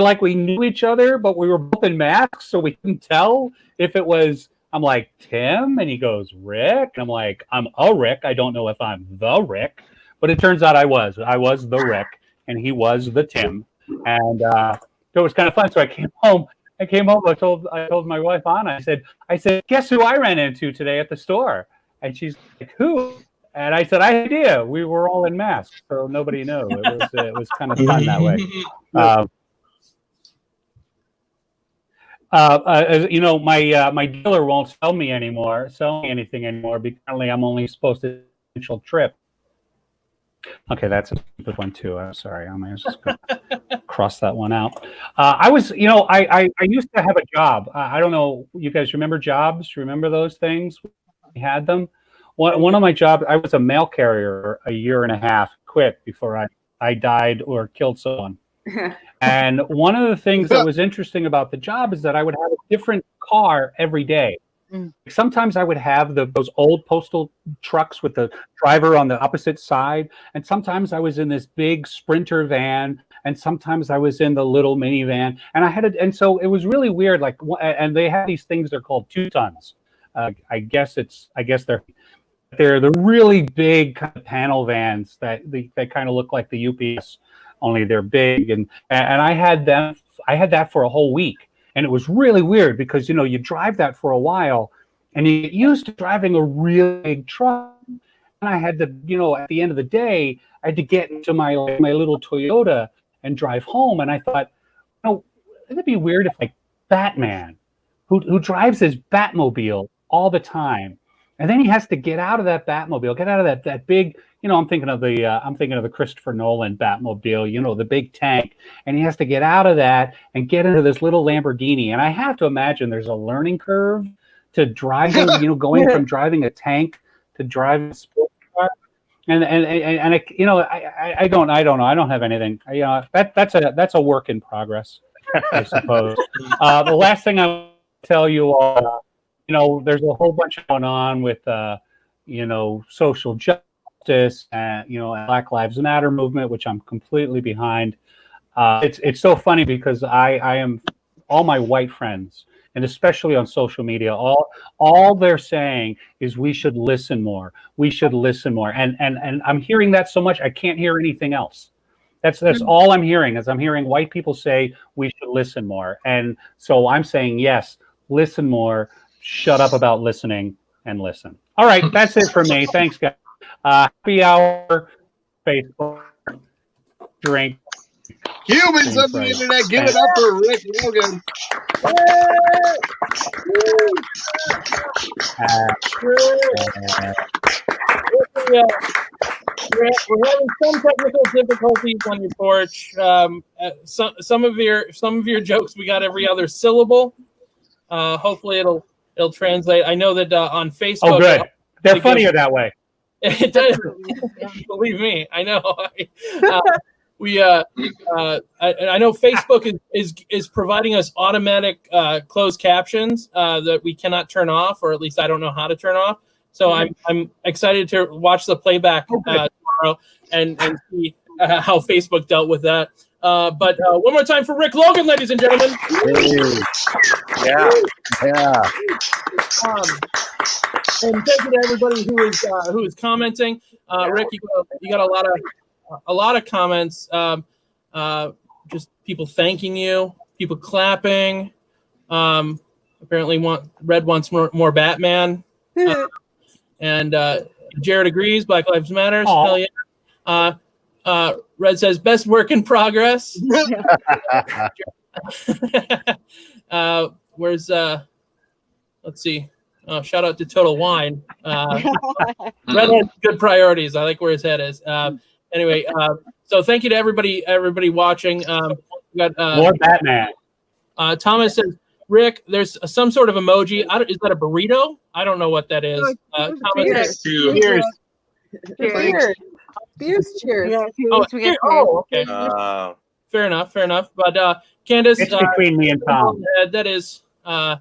like we knew each other, but we were both in masks, so we couldn't tell if it was. I'm like, Tim, and he goes, Rick, and I'm like, I'm a Rick. I don't know if I'm the Rick, but it turns out I was the Rick, and he was the Tim. And it was kind of fun. So I came home. I told my wife Anna. I said, guess who I ran into today at the store? And she's like, who? And I said, I had no idea. We were all in masks, so nobody knew. It was kind of fun that way. My dealer won't sell me anything anymore because apparently I'm only supposed to trip. Okay, that's a stupid one too. I'm sorry. I'm just going to cross that one out. I was, I used to have a job. I don't know, you guys remember jobs? Remember those things? We had them. One of my jobs, I was a mail carrier a year and a half, quit before I died or killed someone. And one of the things that was interesting about the job is that I would have a different car every day. Sometimes I would have those old postal trucks with the driver on the opposite side, and sometimes I was in this big Sprinter van, and sometimes I was in the little minivan, and so it was really weird. Like, and they have these things, they're called 2 tons. I guess they're the really big kind of panel vans that they kind of look like the UPS, only they're big, and I had that for a whole week. And it was really weird because, you drive that for a while and you get used to driving a really big truck. And I had to, at the end of the day, I had to get into my little Toyota and drive home. And I thought, it'd be weird if like Batman, who drives his Batmobile all the time, and then he has to get out of that Batmobile, get out of that big, I'm thinking of the Christopher Nolan Batmobile, the big tank, and he has to get out of that and get into this little Lamborghini. And I have to imagine there's a learning curve to driving, going from driving a tank to driving a sports car. And I don't know. I don't have anything. That's a work in progress, I suppose. The last thing I will tell you all, there's a whole bunch going on with, social justice. And Black Lives Matter movement, which I'm completely behind. It's so funny because I am all my white friends, and especially on social media, all they're saying is we should listen more. We should listen more, and I'm hearing that so much I can't hear anything else. That's all I'm hearing is I'm hearing white people say we should listen more, and so I'm saying yes, listen more. Shut up about listening and listen. All right, that's it for me. Thanks, guys. Happy hour, Facebook, drink. Humans on the internet, give it up for Rick Logan. We're having some technical difficulties on your porch. Some of your jokes we got every other syllable. Hopefully it'll translate. I know that on Facebook. Oh, good. They're funnier that way. It does. Believe me, I know. I know Facebook is providing us automatic closed captions that we cannot turn off, or at least I don't know how to turn off. So I'm excited to watch the playback tomorrow and see how Facebook dealt with that. But one more time for Rick Logan, ladies and gentlemen. Yeah. And thank you to everybody who is commenting. Rick, you got a lot of comments. Just people thanking you, people clapping. Apparently, Red wants more Batman. And Jared agrees. Black Lives Matter. Hell yeah. Red says best work in progress. Where's let's see. Shout out to Total Wine. Red has good priorities. I like where his head is. Anyway, so thank you to everybody watching. We got more Batman. Thomas says, Rick, there's some sort of emoji. Is that a burrito? I don't know what that is. Thomas, Cheers. Cheers. Cheers. Okay. Fair enough. But Candace, it's between me and Tom. That is. That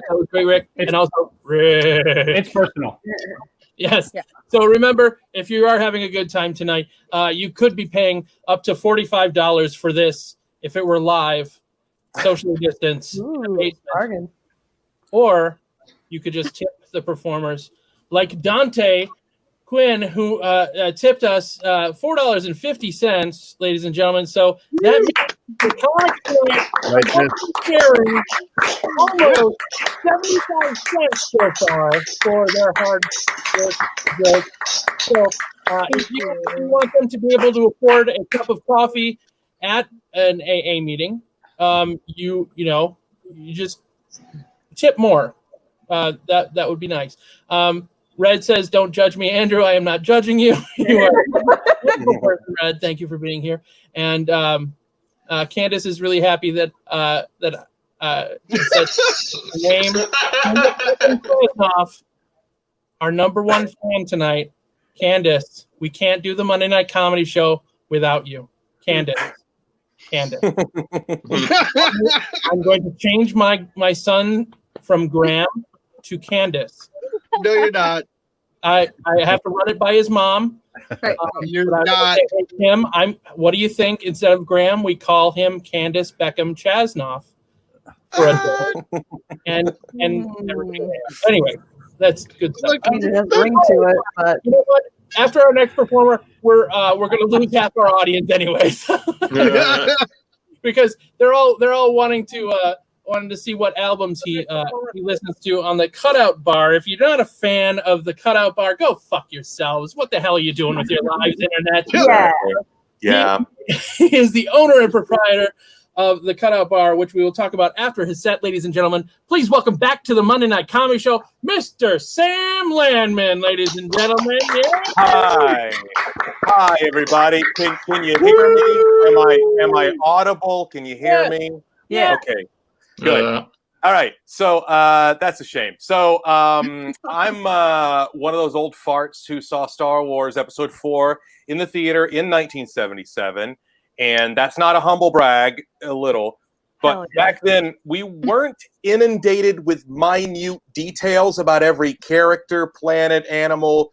was great, Rick. And also, Rick. It's personal. Yes. Yeah. So remember, if you are having a good time tonight, you could be paying up to $45 for this if it were live, socially distanced. Bargain. Or you could just tip the performers, like Dante Quinn, who tipped us $4.50, ladies and gentlemen. So that means the sharing almost 75 cents so far for their hard work. So if you want them to be able to afford a cup of coffee at an AA meeting, you just tip more. That would be nice. Red says, "Don't judge me, Andrew. I am not judging you. You are a wonderful person, Red. Thank you for being here." And Candace is really happy that name off our number one fan tonight, Candace. We can't do the Monday Night Comedy Show without you, Candace. I'm going to change my son from Graham to Candace. No, you're not. I have to run it by his mom. You're not. Him. What do you think? Instead of Graham, we call him Candace Beckham Chasnoff. and everything. Anyway, that's good stuff. It has a ring to it, but you know what? After our next performer, we're going to lose half our audience anyways, because they're all wanting to see what albums he listens to on the Cutout Bar. If you're not a fan of the Cutout Bar, go fuck yourselves. What the hell are you doing with your lives, internet? Yeah. He is the owner and proprietor of the Cutout Bar, which we will talk about after his set, ladies and gentlemen. Please welcome back to the Monday Night Comedy Show, Mr. Sam Landman, ladies and gentlemen. Yeah. Hi, everybody. Can you hear me? Am I audible? Can you hear me? Yeah. Okay. Good. All right. So that's a shame. So I'm one of those old farts who saw Star Wars Episode 4 in the theater in 1977. And that's not a humble brag, a little. But back then, we weren't inundated with minute details about every character, planet, animal,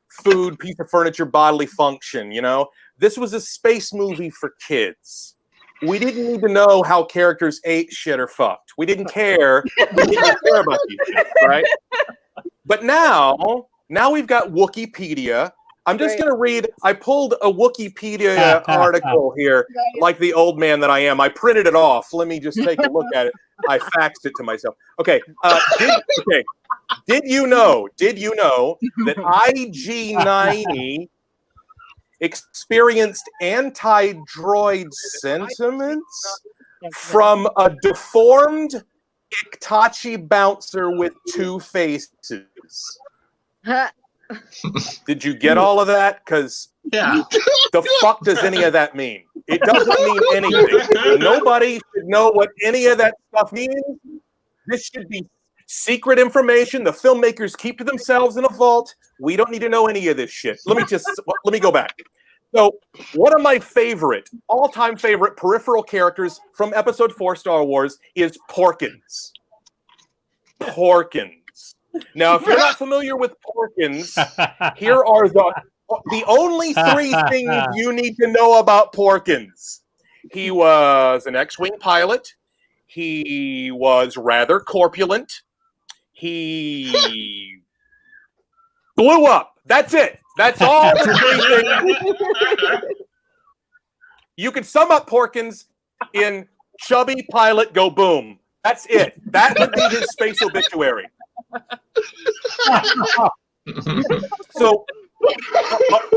food, piece of furniture, bodily function, you know? This was a space movie for kids. We didn't need to know how characters ate, shit, or fucked. We didn't care. We didn't care about these things, right? But now we've got Wikipedia. I'm just going to read. I pulled a Wikipedia article here, like the old man that I am. I printed it off. Let me just take a look at it. I faxed it to myself. Okay. Did you know that IG-90 experienced anti-droid sentiments from a deformed Iktachi bouncer with two faces? Did you get all of that? Because the fuck does any of that mean? It doesn't mean anything. Nobody should know what any of that stuff means. This should be secret information the filmmakers keep to themselves in a vault. We don't need to know any of this shit. Let me go back. So one of my all-time favorite peripheral characters from Episode 4 Star Wars is Porkins. Porkins. Now, if you're not familiar with Porkins, here are the only three things you need to know about Porkins. He was an X-Wing pilot. He was rather corpulent. He blew up. That's it. That's all the three things. You could sum up Porkins in chubby pilot, go boom. That's it. That would be his space obituary. So,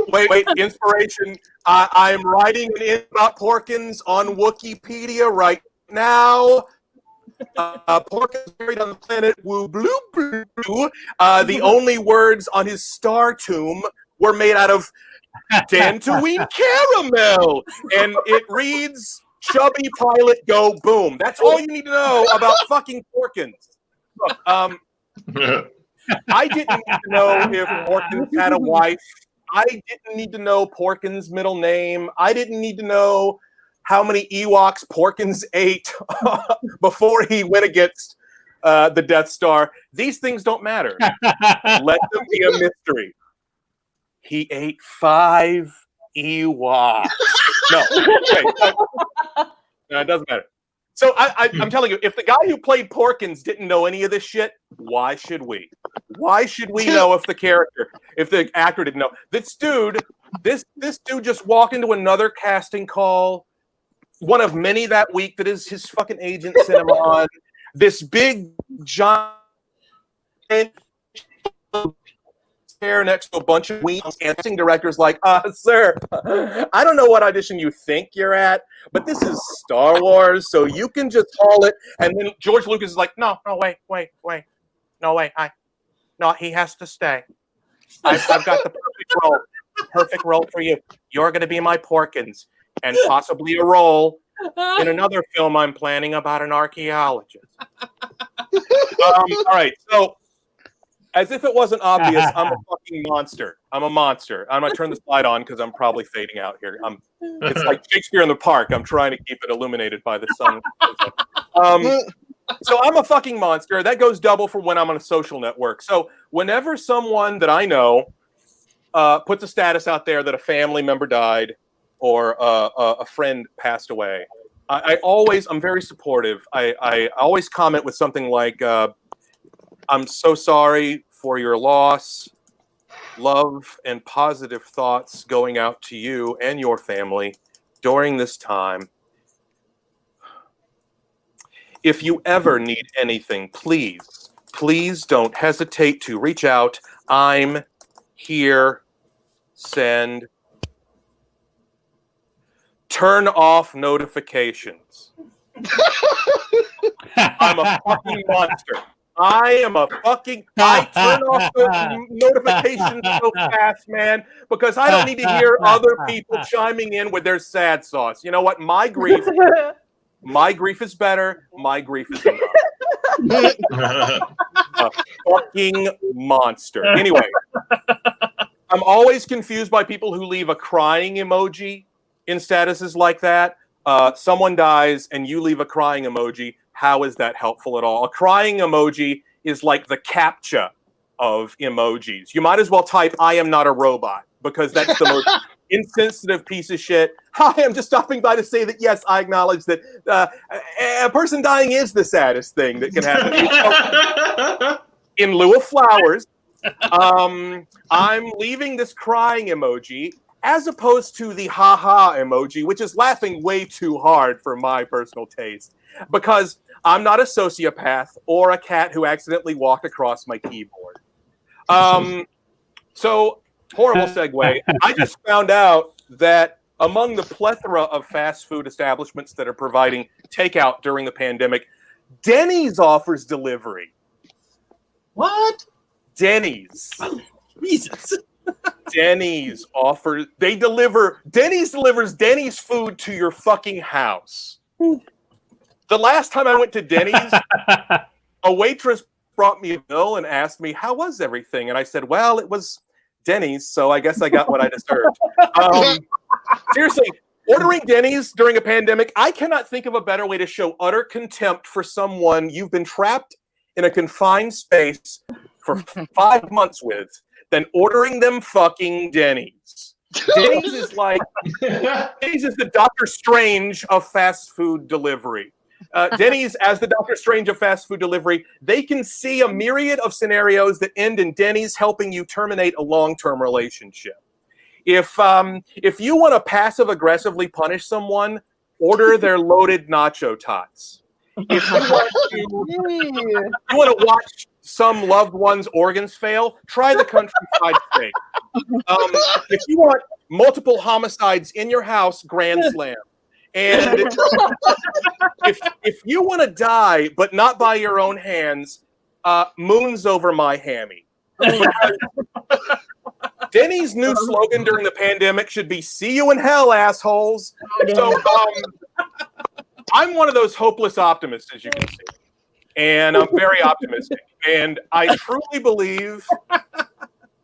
wait, inspiration. I'm writing an in about Porkins on Wikipedia right now. Porkins buried on the planet Woo Blue Blue. The only words on his star tomb were made out of Dantooine caramel, and it reads "Chubby pilot, go boom." That's all you need to know about fucking Porkins. Look, I didn't need to know if Porkins had a wife. I didn't need to know Porkins' middle name. I didn't need to know how many Ewoks Porkins ate before he went against the Death Star. These things don't matter. Let them be a mystery. He ate 5 Ewoks. No, it doesn't matter. So I'm telling you, if the guy who played Porkins didn't know any of this shit, why should we? Why should we know if the actor didn't know? This dude just walked into another casting call, one of many that week that is his fucking agent sent him on. This big giant chair next to a bunch of wheels, casting directors like, sir, I don't know what audition you think you're at, but this is Star Wars, so you can just haul it. And then George Lucas is like, no, wait. No, he has to stay. I've got the perfect role for you. You're going to be my Porkins, and possibly a role in another film I'm planning about an archaeologist. All right, so as if it wasn't obvious, I'm a fucking monster. I'm a monster. I'm gonna turn the slide on because I'm probably fading out here. It's like Shakespeare in the Park. I'm trying to keep it illuminated by the sun. So I'm a fucking monster. That goes double for when I'm on a social network. So whenever someone that I know puts a status out there that a family member died or a friend passed away, I'm very supportive. I always comment with something like, I'm so sorry for your loss. Love and positive thoughts going out to you and your family during this time. If you ever need anything, please don't hesitate to reach out. I'm here. Send. Turn off notifications. I'm a fucking monster. I turn off the notifications so fast, man, because I don't need to hear other people chiming in with their sad sauce. You know what? My grief is better. My grief is enough. A fucking monster. Anyway, I'm always confused by people who leave a crying emoji in statuses like that. Someone dies and you leave a crying emoji. How is that helpful at all? A crying emoji is like the CAPTCHA of emojis. You might as well type, I am not a robot, because that's the most insensitive piece of shit. Hi, I'm just stopping by to say that, yes, I acknowledge that a person dying is the saddest thing that can happen. In lieu of flowers, I'm leaving this crying emoji as opposed to the ha-ha emoji, which is laughing way too hard for my personal taste, because I'm not a sociopath or a cat who accidentally walked across my keyboard. So, horrible segue. I just found out that among the plethora of fast food establishments that are providing takeout during the pandemic, Denny's offers delivery. What? Denny's. Jesus. Denny's delivers Denny's food to your fucking house. The last time I went to Denny's, a waitress brought me a bill and asked me, how was everything? And I said, well, it was Denny's, so I guess I got what I deserved. Seriously, ordering Denny's during a pandemic, I cannot think of a better way to show utter contempt for someone you've been trapped in a confined space for 5 months with than ordering them fucking Denny's. Denny's is the Doctor Strange of fast food delivery. Denny's, as the Doctor Strange of fast food delivery, they can see a myriad of scenarios that end in Denny's helping you terminate a long-term relationship. If you want to passive-aggressively punish someone, order their loaded nacho tots. If you want to watch some loved one's organs fail, try the countryside steak. If you want multiple homicides in your house, Grand Slam. And if you want to die, but not by your own hands, moons over my hammy. Denny's new slogan during the pandemic should be, see you in hell, assholes. So I'm one of those hopeless optimists, as you can see. And I'm very optimistic. And I truly believe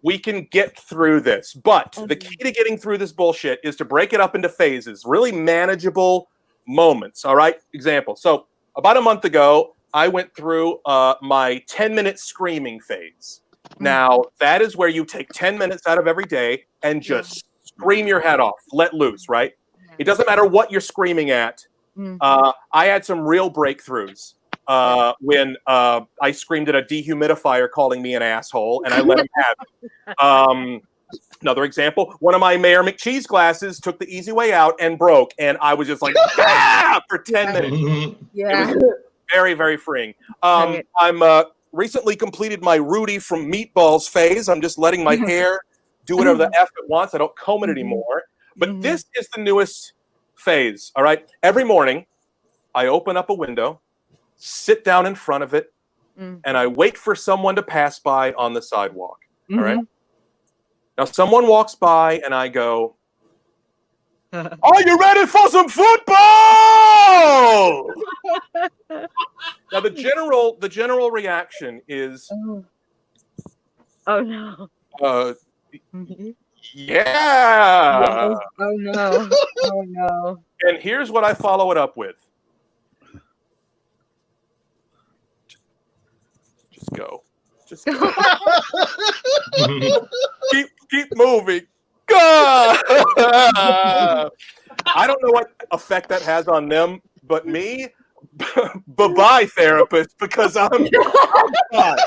we can get through this. But the key to getting through this bullshit is to break it up into phases, really manageable moments. All right? Example. So about a month ago, I went through my 10-minute screaming phase. Now, that is where you take 10 minutes out of every day and just scream your head off, let loose, right? It doesn't matter what you're screaming at. I had some real breakthroughs when I screamed at a dehumidifier calling me an asshole, and I let him have it. Another example, one of my Mayor McCheese glasses took the easy way out and broke, and I was just like, ah! For 10 minutes. Yeah. It was very, very freeing. I'm recently completed my Rudy from Meatballs phase. I'm just letting my hair do whatever the F it wants. I don't comb it anymore. But this is the newest phase, all right? Every morning, I open up a window, sit down in front of it, and I wait for someone to pass by on the sidewalk, all right? Now, someone walks by, and I go, are you ready for some football? Now the general reaction is, Oh no. Yeah. Oh no. Oh no. And here's what I follow it up with. Just go. Just go. keep moving. Go! I don't know what effect that has on them, but me, bye-bye therapist, because I'm fine. All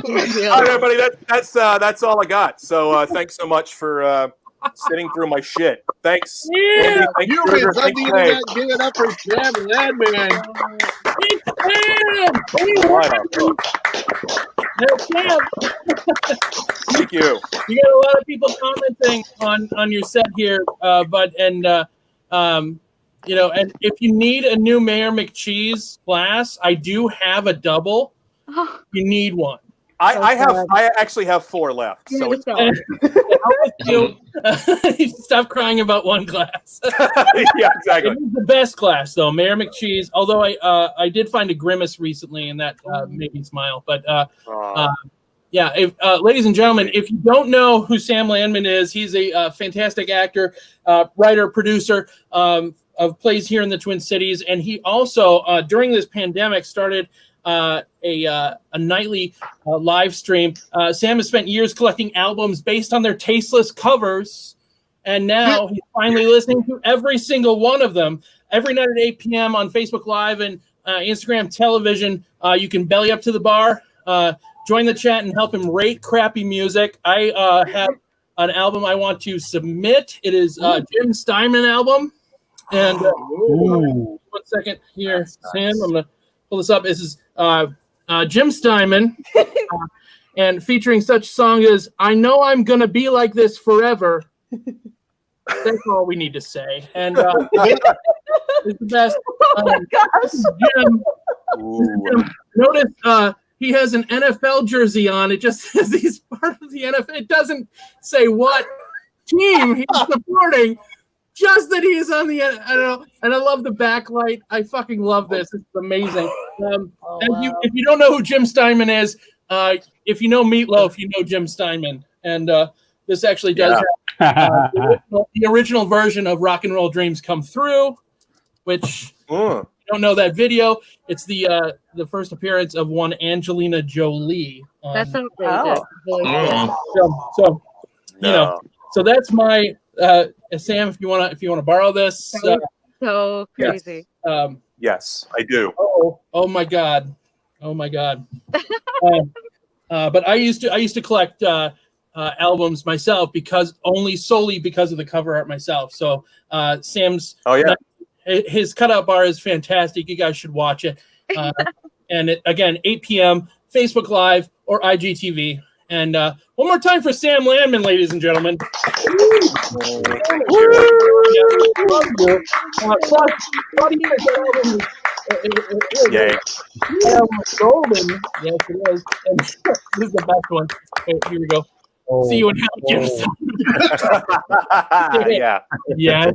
right, everybody, that's all I got. So thanks so much for sitting through my shit. Thanks. Yeah. Thanks, You Sugar. been on Thanks, the Ray. internet. Give it up for Sam Landman. Thank you. You got a lot of people commenting on your set here, you know, and if you need a new Mayor McCheese glass, I do have a double. You need one. I actually have 4 left. So it's Stop crying about one glass. Yeah, exactly. It is the best glass though, Mayor McCheese. Although I did find a grimace recently, and that made me smile. But yeah, ladies and gentlemen, if you don't know who Sam Landman is, he's a fantastic actor, writer, producer of plays here in the Twin Cities, and he also during this pandemic started a nightly live stream. Sam has spent years collecting albums based on their tasteless covers, and now he's finally listening to every single one of them every night at 8 p.m. on Facebook Live and Instagram television. You can belly up to the bar, join the chat, and help him rate crappy music. I have an album I want to submit. It is Jim Steinman album. And 1 second here, Sam. I'm gonna pull this up. This is Jim Steinman, and featuring such songs as "I Know I'm Gonna Be Like This Forever." That's all we need to say. And it's the best. Oh my gosh. Jim, notice he has an NFL jersey on. It just says he's part of the NFL. It doesn't say what team he's supporting. Just that he's on the, I don't know, and I love the backlight. I fucking love this. It's amazing. If you don't know who Jim Steinman is, if you know Meatloaf, you know Jim Steinman. And this actually does have the original version of Rock and Roll Dreams Come Through, which you don't know that video. It's the first appearance of one Angelina Jolie. That sounds really good. So you know, so that's my Sam. If you wanna borrow this, so crazy. Yes, I do. Oh my god. But I used to collect albums myself solely because of the cover art myself. So Sam's his cutout bar is fantastic. You guys should watch it. And again, 8 p.m. Facebook Live or IGTV. And one more time for Sam Landman, ladies and gentlemen. Yay. Golden. Yes, it is. And this is the best one. Okay, here we go. See you in hell, Jim. Yeah. Yes,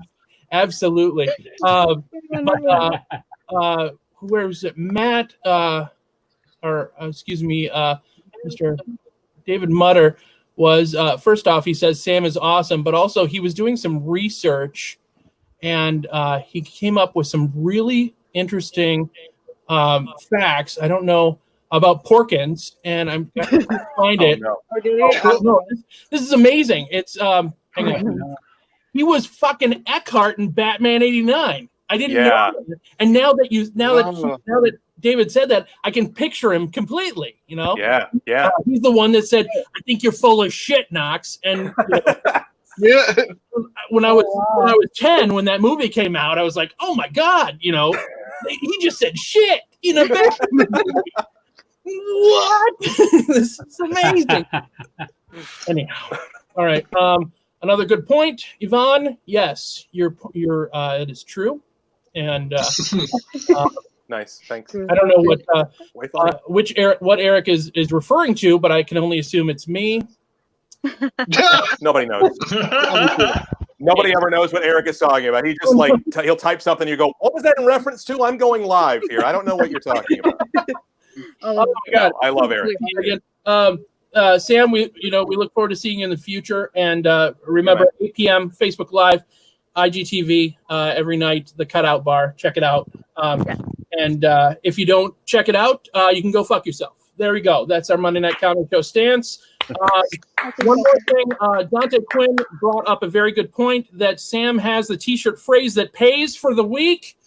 absolutely. Where was it? Matt, Mr. David Mutter was, first off, he says Sam is awesome, but also he was doing some research, and he came up with some really interesting facts. I don't know about Porkins, and I'm going to find it. No. This is amazing. It's hang on. He was fucking Eckhart in Batman '89. I didn't know that. And now that David said that, I can picture him completely, you know? Yeah. He's the one that said, "I think you're full of shit, Knox." And when I was 10, when that movie came out, I was like, "Oh my God," you know, he just said shit, you know. What? This is amazing. Anyhow, all right. Another good point, Yvonne. Yes, it is true, and nice. Thanks. I don't know what Eric is referring to, but I can only assume it's me. Nobody knows. Nobody ever knows what Eric is talking about. He just he'll type something. You go, what was that in reference to? I'm going live here. I don't know what you're talking about. Oh my God, I love Eric. Sam, we look forward to seeing you in the future. And remember, 8 p.m. Facebook Live, IGTV every night. The Cutout Bar. Check it out. And if you don't check it out, you can go fuck yourself. There we go. That's our Monday Night Comedy Show stance. One more thing, Dante Quinn brought up a very good point that Sam has the T-shirt phrase that pays for the week.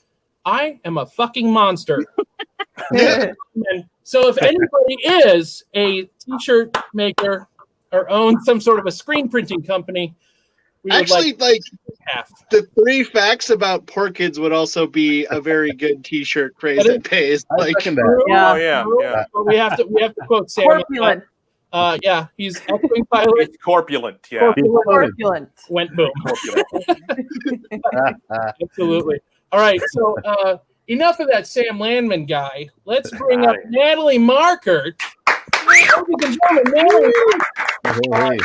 I am a fucking monster. And so if anybody is a T-shirt maker or owns some sort of a screen printing company, we actually would like half. The 3 facts about poor kids would also be a very good T-shirt phrase that pays. Like, Oh yeah. But we have to quote Sam. Corpulent. Yeah, he's X-Wing pilot. He's corpulent. Yeah. Corpulent. Went boom. Absolutely. All right, so enough of that Sam Landman guy. Let's bring up Natalie Markert. Ladies and gentlemen, Natalie Markert,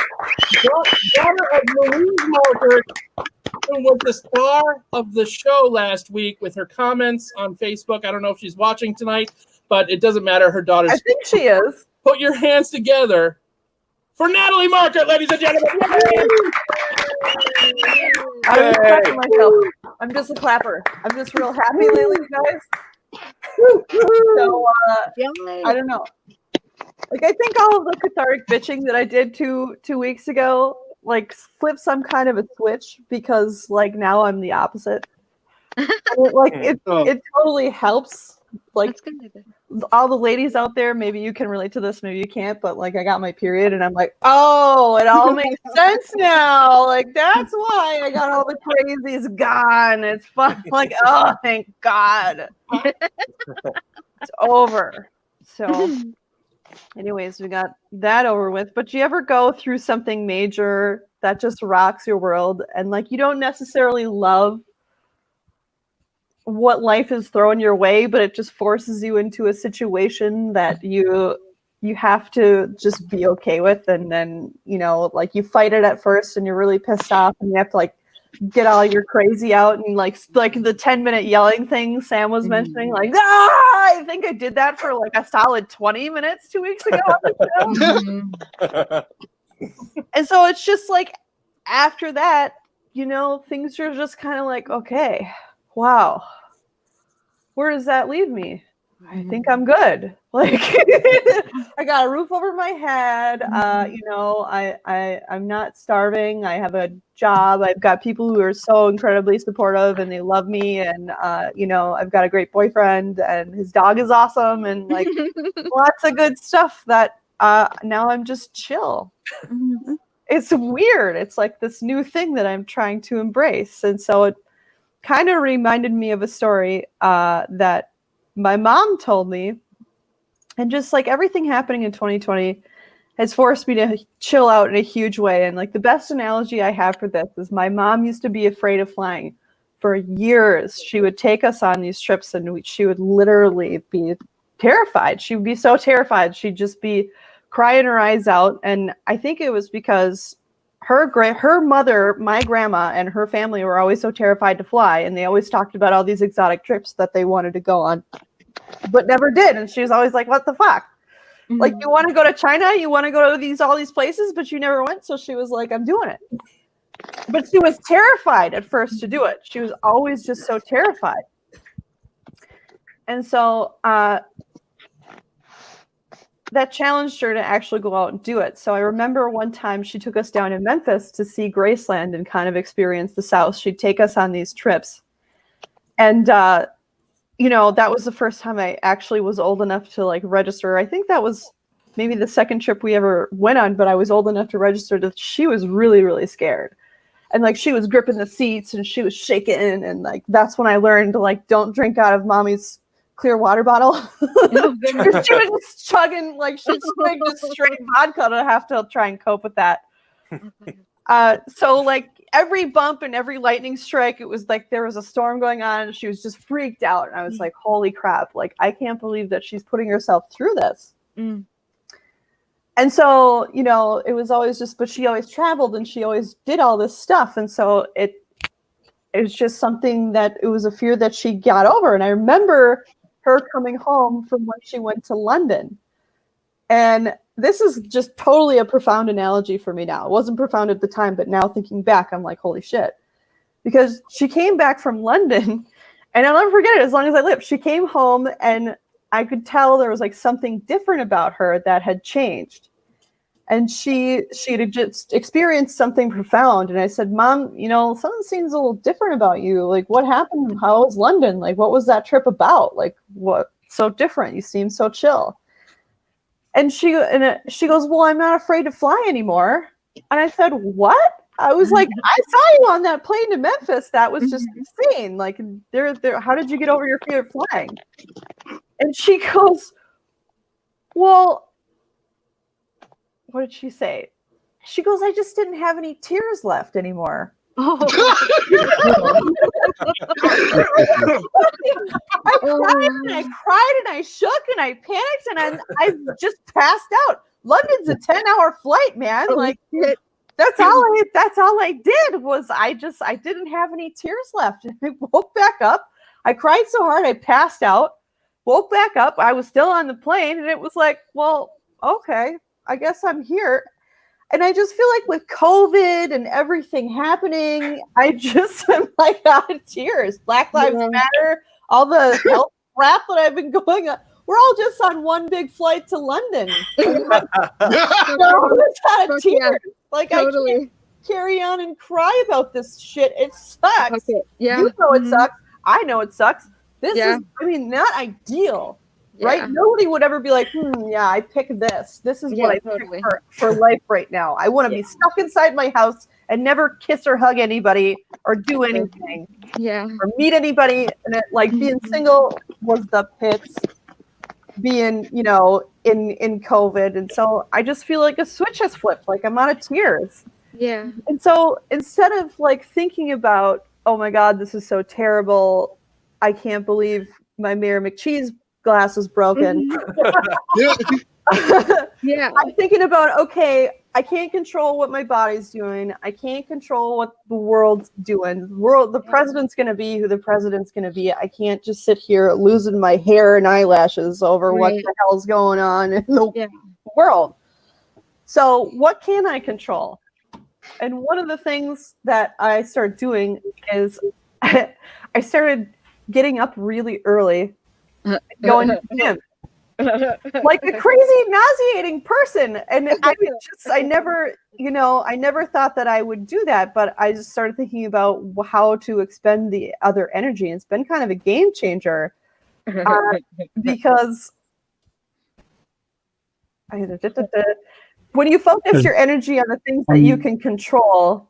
daughter of Louise Markert, who was the star of the show last week with her comments on Facebook. I don't know if she's watching tonight, but it doesn't matter. Her daughter's. I think she is. Put your hands together for Natalie Markert, ladies and gentlemen. I was clapping myself. I'm just a clapper. I'm just real happy lately, you guys. So I don't know. Like, I think all of the cathartic bitching that I did two weeks ago, like, flipped some kind of a switch, because like now I'm the opposite. It totally helps. Like, all the ladies out there, maybe you can relate to this, maybe you can't, but like, I got my period and I'm like, oh, it all makes sense now. Like, that's why I got all the crazies gone. It's fun. Like, oh, thank God. It's over. So anyways, we got that over with. But do you ever go through something major that just rocks your world, and like, you don't necessarily love what life is throwing your way, but it just forces you into a situation that you have to just be okay with, and then, you know, like, you fight it at first and you're really pissed off and you have to like get all your crazy out, and like the 10-minute yelling thing Sam was mentioning, like, I think I did that for like a solid 20 minutes 2 weeks ago on the show. And so it's just like, after that, you know, things are just kind of like, okay, wow, where does that leave me? I think I'm good. Like, I got a roof over my head. You know, I'm not starving. I have a job. I've got people who are so incredibly supportive and they love me. And, you know, I've got a great boyfriend and his dog is awesome, and like lots of good stuff that now I'm just chill. It's weird. It's like this new thing that I'm trying to embrace. And so it kind of reminded me of a story that my mom told me, and just like everything happening in 2020 has forced me to chill out in a huge way. And like, the best analogy I have for this is, my mom used to be afraid of flying for years. She would take us on these trips and she would literally be terrified. She would be so terrified. She'd just be crying her eyes out. And I think it was because her mother, my grandma, and her family were always so terrified to fly, and they always talked about all these exotic trips that they wanted to go on, but never did. And she was always like, what the fuck? Like, you want to go to China, you want to go to all these places, but you never went. So she was like, I'm doing it. But she was terrified at first to do it. She was always just so terrified. And so that challenged her to actually go out and do it. So I remember one time she took us down in Memphis to see Graceland and kind of experience the South. She'd take us on these trips. And, you know, that was the first time I actually was old enough to like register. I think that was maybe the second trip we ever went on, but I was old enough to register. She was really, really scared. And like, she was gripping the seats and she was shaking. And like, that's when I learned to like, don't drink out of mommy's clear water bottle. She was just chugging, like, she'd swig just straight vodka to have to try and cope with that. So like, every bump and every lightning strike, it was like there was a storm going on, and she was just freaked out. And I was like, holy crap, like, I can't believe that she's putting herself through this. And so, you know, it was always just, but she always traveled and she always did all this stuff. And so it was just something that it was a fear that she got over. And I remember her coming home from when she went to London. And this is just totally a profound analogy for me now. It wasn't profound at the time, but now thinking back, I'm like, holy shit. Because she came back from London, and I'll never forget it as long as I live. She came home, and I could tell there was like something different about her that had changed. And she had just experienced something profound. And I said, Mom, you know, something seems a little different about you. Like, what happened? How was London? Like, what was that trip about? Like, what so different? You seem so chill. And she goes, well, I'm not afraid to fly anymore. And I said, what? I was like, I saw you on that plane to Memphis. That was just insane. Like, how did you get over your fear of flying? And she goes, well, what did she say? She goes, I just didn't have any tears left anymore. I cried and I shook and I panicked and I just passed out. London's a 10-hour flight, man. Like, that's all I did was I didn't have any tears left. And I woke back up. I cried so hard I passed out. Woke back up. I was still on the plane, and it was like, well, okay, I guess I'm here. And I just feel like with COVID and everything happening, I just am like out of tears. Black Lives Matter, all the health crap that I've been going on. We're all just on one big flight to London. Out of tears. Like, totally. I can't carry on and cry about this shit. It sucks. Okay. Yeah. You know it sucks. I know it sucks. This is, I mean, not ideal. Right? Nobody would ever be like, I picked this. This is what I picked for life right now. I want to be stuck inside my house and never kiss or hug anybody or do anything. Yeah. Or meet anybody. And being single was the pits. Being, you know, in COVID. And so I just feel like a switch has flipped. Like, I'm out of tears. Yeah. And so instead of like thinking about, oh my God, this is so terrible. I can't believe my Mayor McCheese glass is broken. I'm thinking about, okay, I can't control what my body's doing. I can't control what the world's doing. The president's going to be who the president's going to be. I can't just sit here losing my hair and eyelashes over what the hell's going on in the world. So what can I control? And one of the things that I started doing is I started getting up really early, going to the gym. Like a crazy, nauseating person. And I never thought that I would do that, but I just started thinking about how to expend the other energy. And it's been kind of a game changer because when you focus your energy on the things that you can control,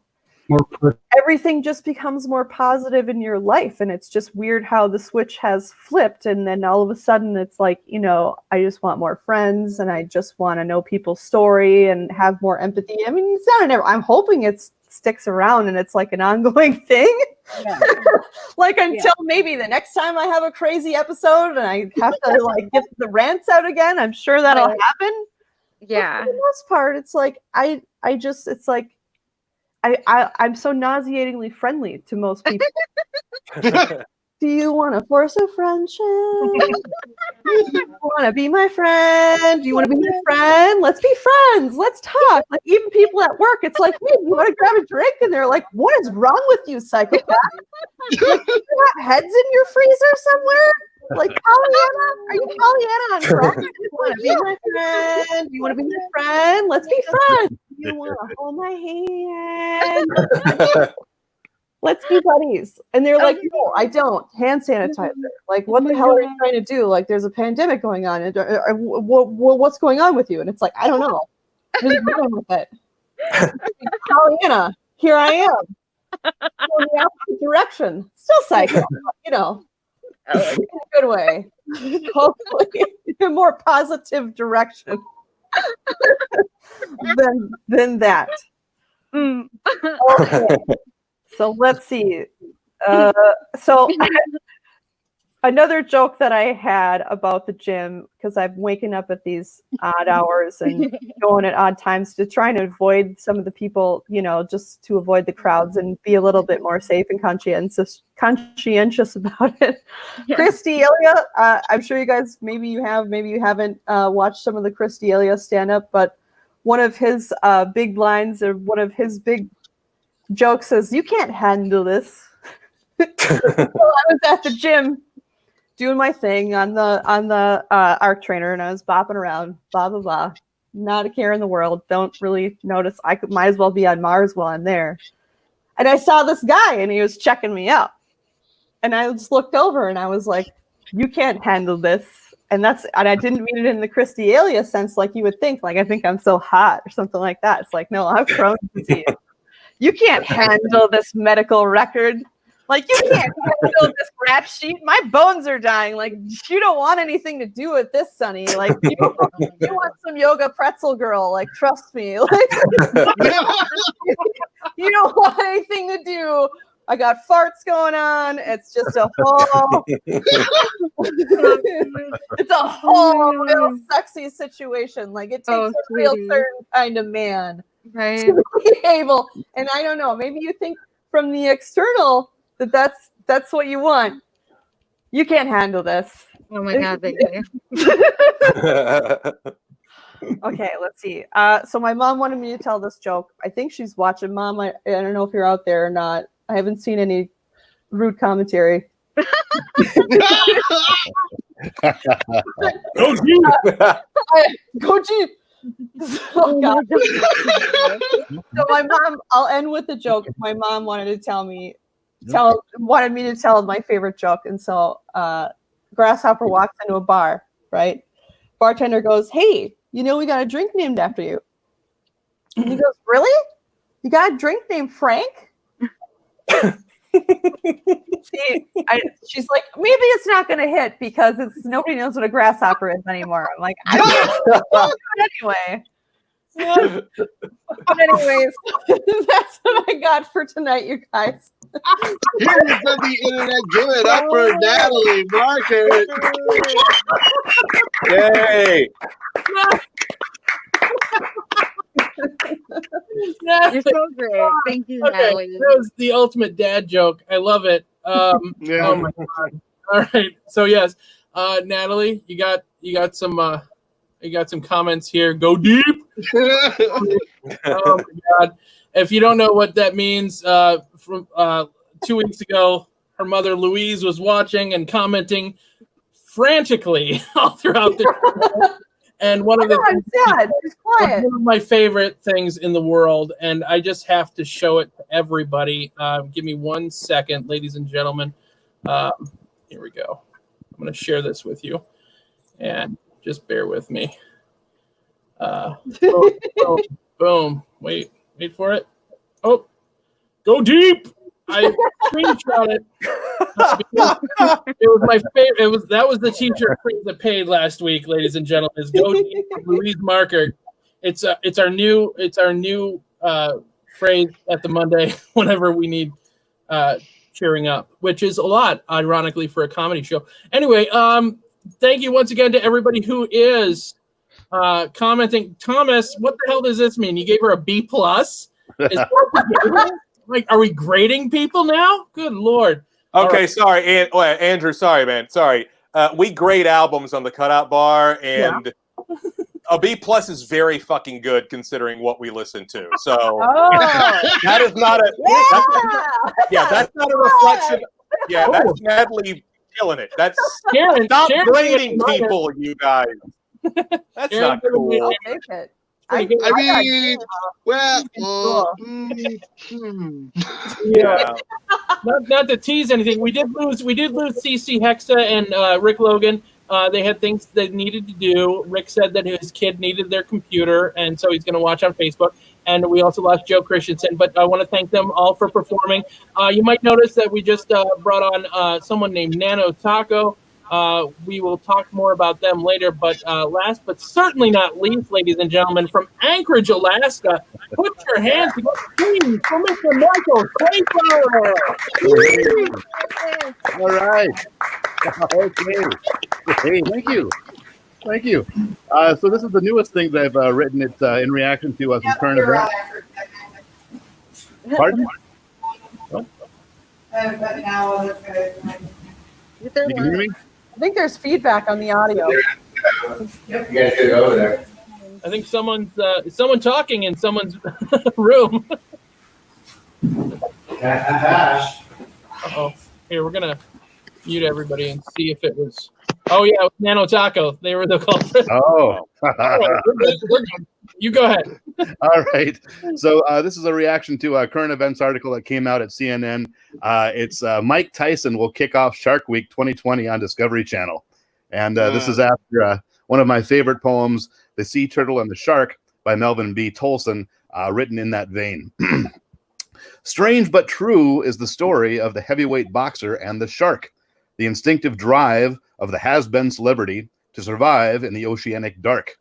everything just becomes more positive in your life. And it's just weird how the switch has flipped. And then all of a sudden it's like, you know, I just want more friends and I just want to know people's story and have more empathy. I mean, it's not I'm hoping it sticks around and it's like an ongoing thing. Yeah. Like until maybe the next time I have a crazy episode and I have to like get the rants out again. I'm sure that'll happen. Yeah. But for the most part, it's like, I'm so nauseatingly friendly to most people. Do you want to force a friendship? Do you want to be my friend? Do you want to be my friend? Let's be friends. Let's talk. Like even people at work, it's like, hey, you want to grab a drink? And they're like, what is wrong with you, psychopath? Like, you have heads in your freezer somewhere? Like Pollyanna? Are you Pollyanna on crack? Do you want to be my friend? Do you want to be my friend? Let's be friends. Do you want to hold my hand? Let's be buddies. And they're like, no, I don't. Hand sanitizer. Like, what the hell are you trying to do? Like, there's a pandemic going on. And, what's going on with you? And it's like, I don't know. I'm just dealing with it. Pollyanna, here I am. Going the opposite direction. Still psycho, you know. In a good way. Hopefully in a more positive direction than that. Okay. So let's see. So Another joke that I had about the gym, because I'm waking up at these odd hours and going at odd times to try and avoid some of the people, just to avoid the crowds and be a little bit more safe and conscientious about it. Yeah. Chris D'Elia, I'm sure you guys, maybe you have, maybe you haven't watched some of the Chris D'Elia stand-up, but one of his big lines or one of his big jokes is, "You can't handle this." So I was at the gym doing my thing on the arc trainer, and I was bopping around, blah blah blah, not a care in the world. Don't really notice. Might as well be on Mars while I'm there. And I saw this guy, and he was checking me out, and I just looked over, and I was like, "You can't handle this." And I didn't mean it in the Chris D'Elia sense, like you would think, like I think I'm so hot or something like that. It's like, no, I'm Crohn's disease. You can't handle this medical record. Like, you can't handle this rap sheet. My bones are dying. Like, you don't want anything to do with this, Sonny. Like, you want some yoga pretzel girl. Like, trust me. Like, you don't want anything to do. I got farts going on. It's just a whole, it's a whole real sexy situation. Like, it takes a real certain kind of man to be able. And I don't know. Maybe you think from the external that's what you want. You can't handle this. Oh my God, thank you. Okay, let's see. So my mom wanted me to tell this joke. I think she's watching. Mom, I don't know if you're out there or not. I haven't seen any rude commentary. Go Jeep! Go Jeep! Oh, God. So my mom, I'll end with a joke. My mom wanted to wanted me to tell my favorite joke. And so Grasshopper walks into a bar, right? Bartender goes, "Hey, we got a drink named after you." And he goes, "Really? You got a drink named Frank?" She's like, "Maybe it's not going to hit because nobody knows what a grasshopper is anymore." I'm like, "I don't know." Anyway. But anyways, that's what I got for tonight, you guys. Here's from the internet. Give it up for Natalie Market. Yay! You're so great. Thank you, Natalie. That was the ultimate dad joke. I love it. Oh my God. All right. So yes, Natalie, you got some comments here. Go deep. Oh my God. If you don't know what that means, from 2 weeks ago, her mother Louise was watching and commenting frantically all throughout the and one of my favorite things in the world, and I just have to show it to everybody. Give me 1 second, ladies and gentlemen. Here we go. I'm going to share this with you, and just bear with me. Boom, boom, boom. Wait for it. Oh, go deep. I screenshot it. It was my favorite. That was the t-shirt that paid last week, ladies and gentlemen. Is Go Deep from Louise Marker. It's our new phrase at the Monday whenever we need cheering up, which is a lot, ironically, for a comedy show. Anyway, thank you once again to everybody who is commenting. Thomas, what the hell does this mean? You gave her a B+? Like, are we grading people now? Good Lord. Okay, right. Sorry, Andrew. Sorry, man. Sorry. We grade albums on the cutout bar, and a B+ is very fucking good considering what we listen to. So that is not a that's not a reflection. Yeah, that's Natalie killing it. That's stop grading people, you guys. That's not cool. I'll take it. Yeah. Not to tease anything. We did lose CC Hexa and Rick Logan. They had things they needed to do. Rick said that his kid needed their computer, and so he's going to watch on Facebook. And we also lost Joe Christensen. But I want to thank them all for performing. You might notice that we just brought on someone named Nano Taco. We will talk more about them later, but last but certainly not least, ladies and gentlemen, from Anchorage, Alaska, put your hands together, please, for Mr. Michael Clayflower. All right. Okay. Hey, thank you. Thank you. So this is the newest thing that I've written. It's in reaction to some current events. Pardon? What? Is there You can hear me? I think there's feedback on the audio. You guys gotta go over there. I think someone's talking in someone's room. Hash. Uh-oh. Here, we're gonna mute everybody and see if it was. Oh yeah, it was Nano Taco. They were the culprit. Oh. All right, we're good. You go ahead. All right. So this is a reaction to a current events article that came out at CNN. It's Mike Tyson will kick off Shark Week 2020 on Discovery Channel. And this is after one of my favorite poems, The Sea Turtle and the Shark by Melvin B. Tolson, written in that vein. Strange but true is the story of the heavyweight boxer and the shark, the instinctive drive of the has-been celebrity to survive in the oceanic dark.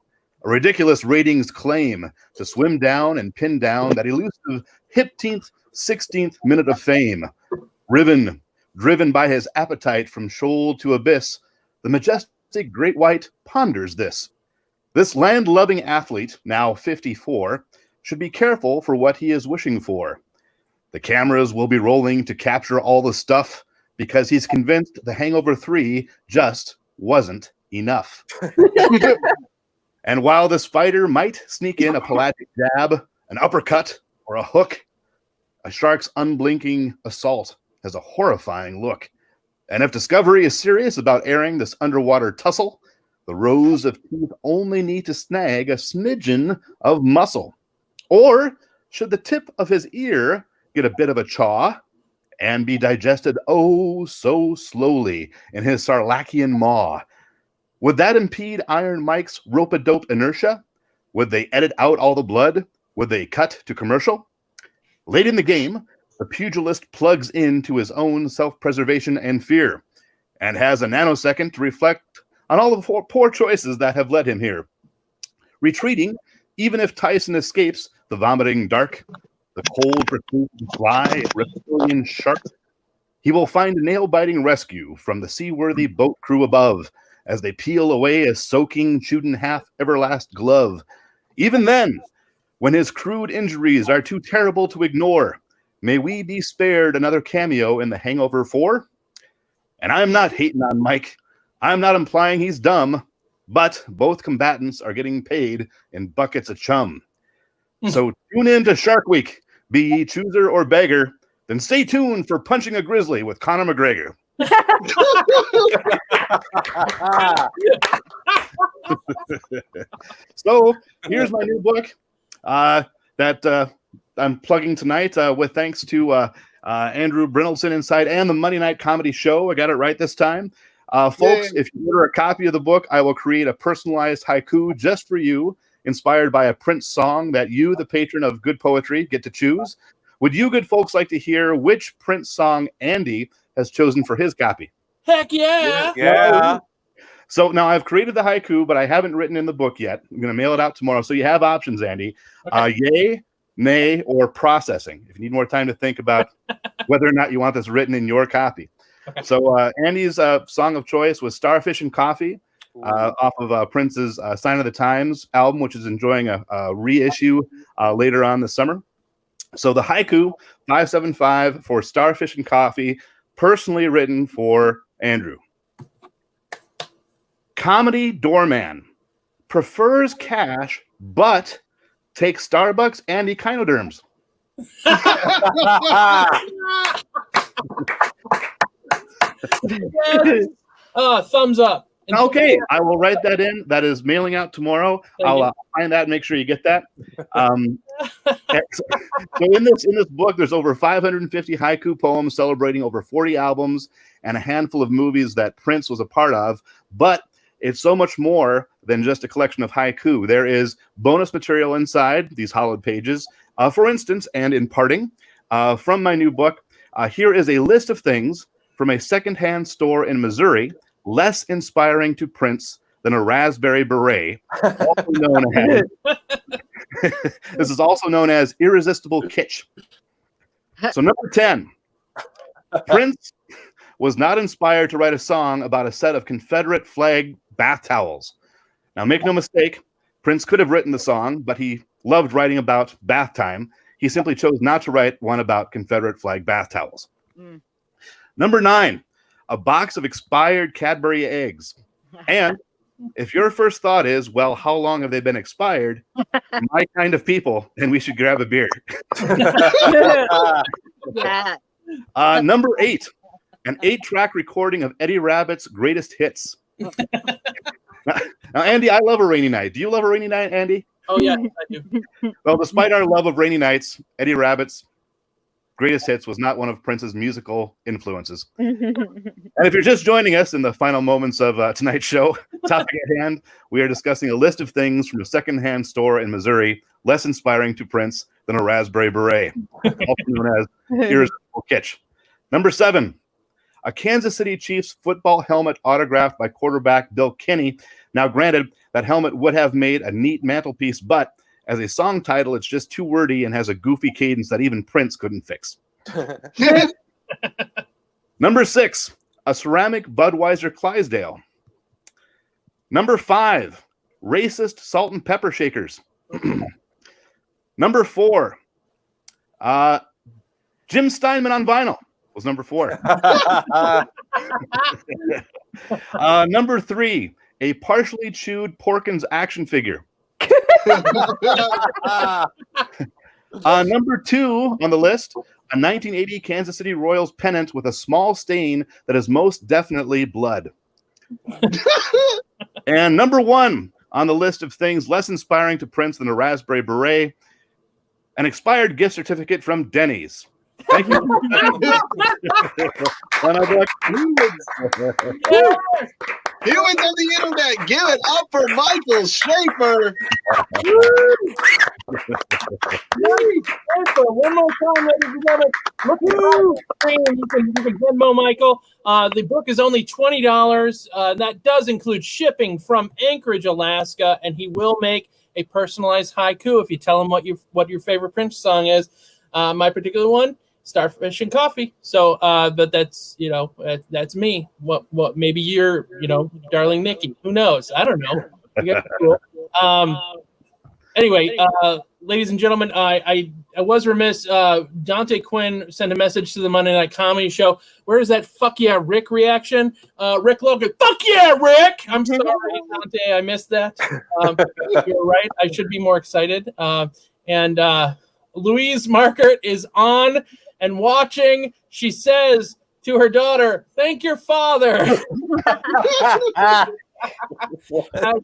A ridiculous ratings claim to swim down and pin down that elusive 15th, 16th minute of fame. Driven by his appetite from shoal to abyss, the majestic great white ponders this. This land-loving athlete, now 54, should be careful for what he is wishing for. The cameras will be rolling to capture all the stuff because he's convinced The Hangover 3 just wasn't enough. And while this fighter might sneak in a pelagic jab, an uppercut, or a hook, a shark's unblinking assault has a horrifying look. And if Discovery is serious about airing this underwater tussle, the rows of teeth only need to snag a smidgen of muscle. Or should the tip of his ear get a bit of a chaw and be digested oh so slowly in his Sarlaccian maw? Would that impede Iron Mike's rope-a-dope inertia? Would they edit out all the blood? Would they cut to commercial? Late in the game, the pugilist plugs into his own self-preservation and fear, and has a nanosecond to reflect on all the poor choices that have led him here. Retreating, even if Tyson escapes the vomiting dark, the cold pursuit of fly, reptilian shark, he will find nail-biting rescue from the seaworthy boat crew above, as they peel away a soaking, chewed-in-half everlast glove. Even then, when his crude injuries are too terrible to ignore, may we be spared another cameo in The Hangover 4? And I'm not hating on Mike. I'm not implying he's dumb, but both combatants are getting paid in buckets of chum. So tune in to Shark Week. Be ye chooser or beggar, then stay tuned for Punching a Grizzly with Conor McGregor. So here's my new book that I'm plugging tonight with thanks to Andrew Brynildson inside and the Monday Night Comedy Show. I got it right this time. Folks, if you order a copy of the book, I will create a personalized haiku just for you, inspired by a Prince song that you, the patron of good poetry, get to choose. Would you good folks like to hear which Prince song Andy has chosen for his copy? Heck yeah. Yeah. So now I've created the haiku, but I haven't written in the book yet. I'm going to mail it out tomorrow. So you have options, Andy. Okay. Yay, nay, or processing. If you need more time to think about whether or not you want this written in your copy. Okay. So Andy's song of choice was Starfish and Coffee off of Prince's Sign of the Times album, which is enjoying a reissue later on this summer. So the haiku, 575 for Starfish and Coffee, personally written for Andrew. Comedy doorman prefers cash, but takes Starbucks and echinoderms. Yes. Thumbs up. And Okay, I will write that in. That is mailing out tomorrow. I'll find that and make sure you get that. So in this book, there's over 550 haiku poems celebrating over 40 albums and a handful of movies that Prince was a part of. But it's so much more than just a collection of haiku. There is bonus material inside these hollowed pages. For instance, and in parting, from my new book, here is a list of things from a secondhand store in Missouri, less inspiring to Prince than a raspberry beret, also known as this is also known as irresistible kitsch. So number 10, Prince was not inspired to write a song about a set of Confederate flag bath towels. Now, make no mistake, Prince could have written the song, but he loved writing about bath time. He simply chose not to write one about Confederate flag bath towels. Number 9, a box of expired Cadbury eggs. And if your first thought is, well, how long have they been expired? My kind of people, and we should grab a beer. Number 8, an 8-track recording of Eddie Rabbitt's greatest hits. Now, Andy, I love a rainy night. Do you love a rainy night, Andy? Oh, yeah, I do. Well, despite our love of rainy nights, Eddie Rabbitt's greatest hits was not one of Prince's musical influences. And if you're just joining us in the final moments of tonight's show, topic at hand, we are discussing a list of things from a secondhand store in Missouri less inspiring to Prince than a raspberry beret, also known as irresistible kitsch. Number 7, a Kansas City Chiefs football helmet autographed by quarterback Bill Kinney. Now, granted, that helmet would have made a neat mantelpiece, but as a song title, it's just too wordy and has a goofy cadence that even Prince couldn't fix. Number 6, a ceramic Budweiser Clydesdale. Number 5, racist salt and pepper shakers. Number 4, Jim Steinman on vinyl was number 4. Number 3, a partially chewed Porkins action figure. Number 2 on the list, a 1980 Kansas City Royals pennant with a small stain that is most definitely blood. And number 1 on the list of things less inspiring to Prince than a raspberry beret, an expired gift certificate from Denny's. Thank you. And I'd like Humans on the internet, give it up for Michael Schaefer. One more time, ladies and gentlemen. Look at the screen. You can Venmo Michael. The book is only $20. That does include shipping from Anchorage, Alaska, and he will make a personalized haiku if you tell him what your favorite Prince song is. My particular one, Starfish and Coffee. So, but that's that's me. What? Maybe you're darling Nikki. Who knows? I don't know. Anyway, ladies and gentlemen, I was remiss. Dante Quinn sent a message to the Monday Night Comedy Show. Where is that fuck yeah Rick reaction? Rick Logan, fuck yeah Rick. I'm sorry, Dante, I missed that. You're right. I should be more excited. And Louise Markert is on and watching. She says to her daughter, "Thank your father."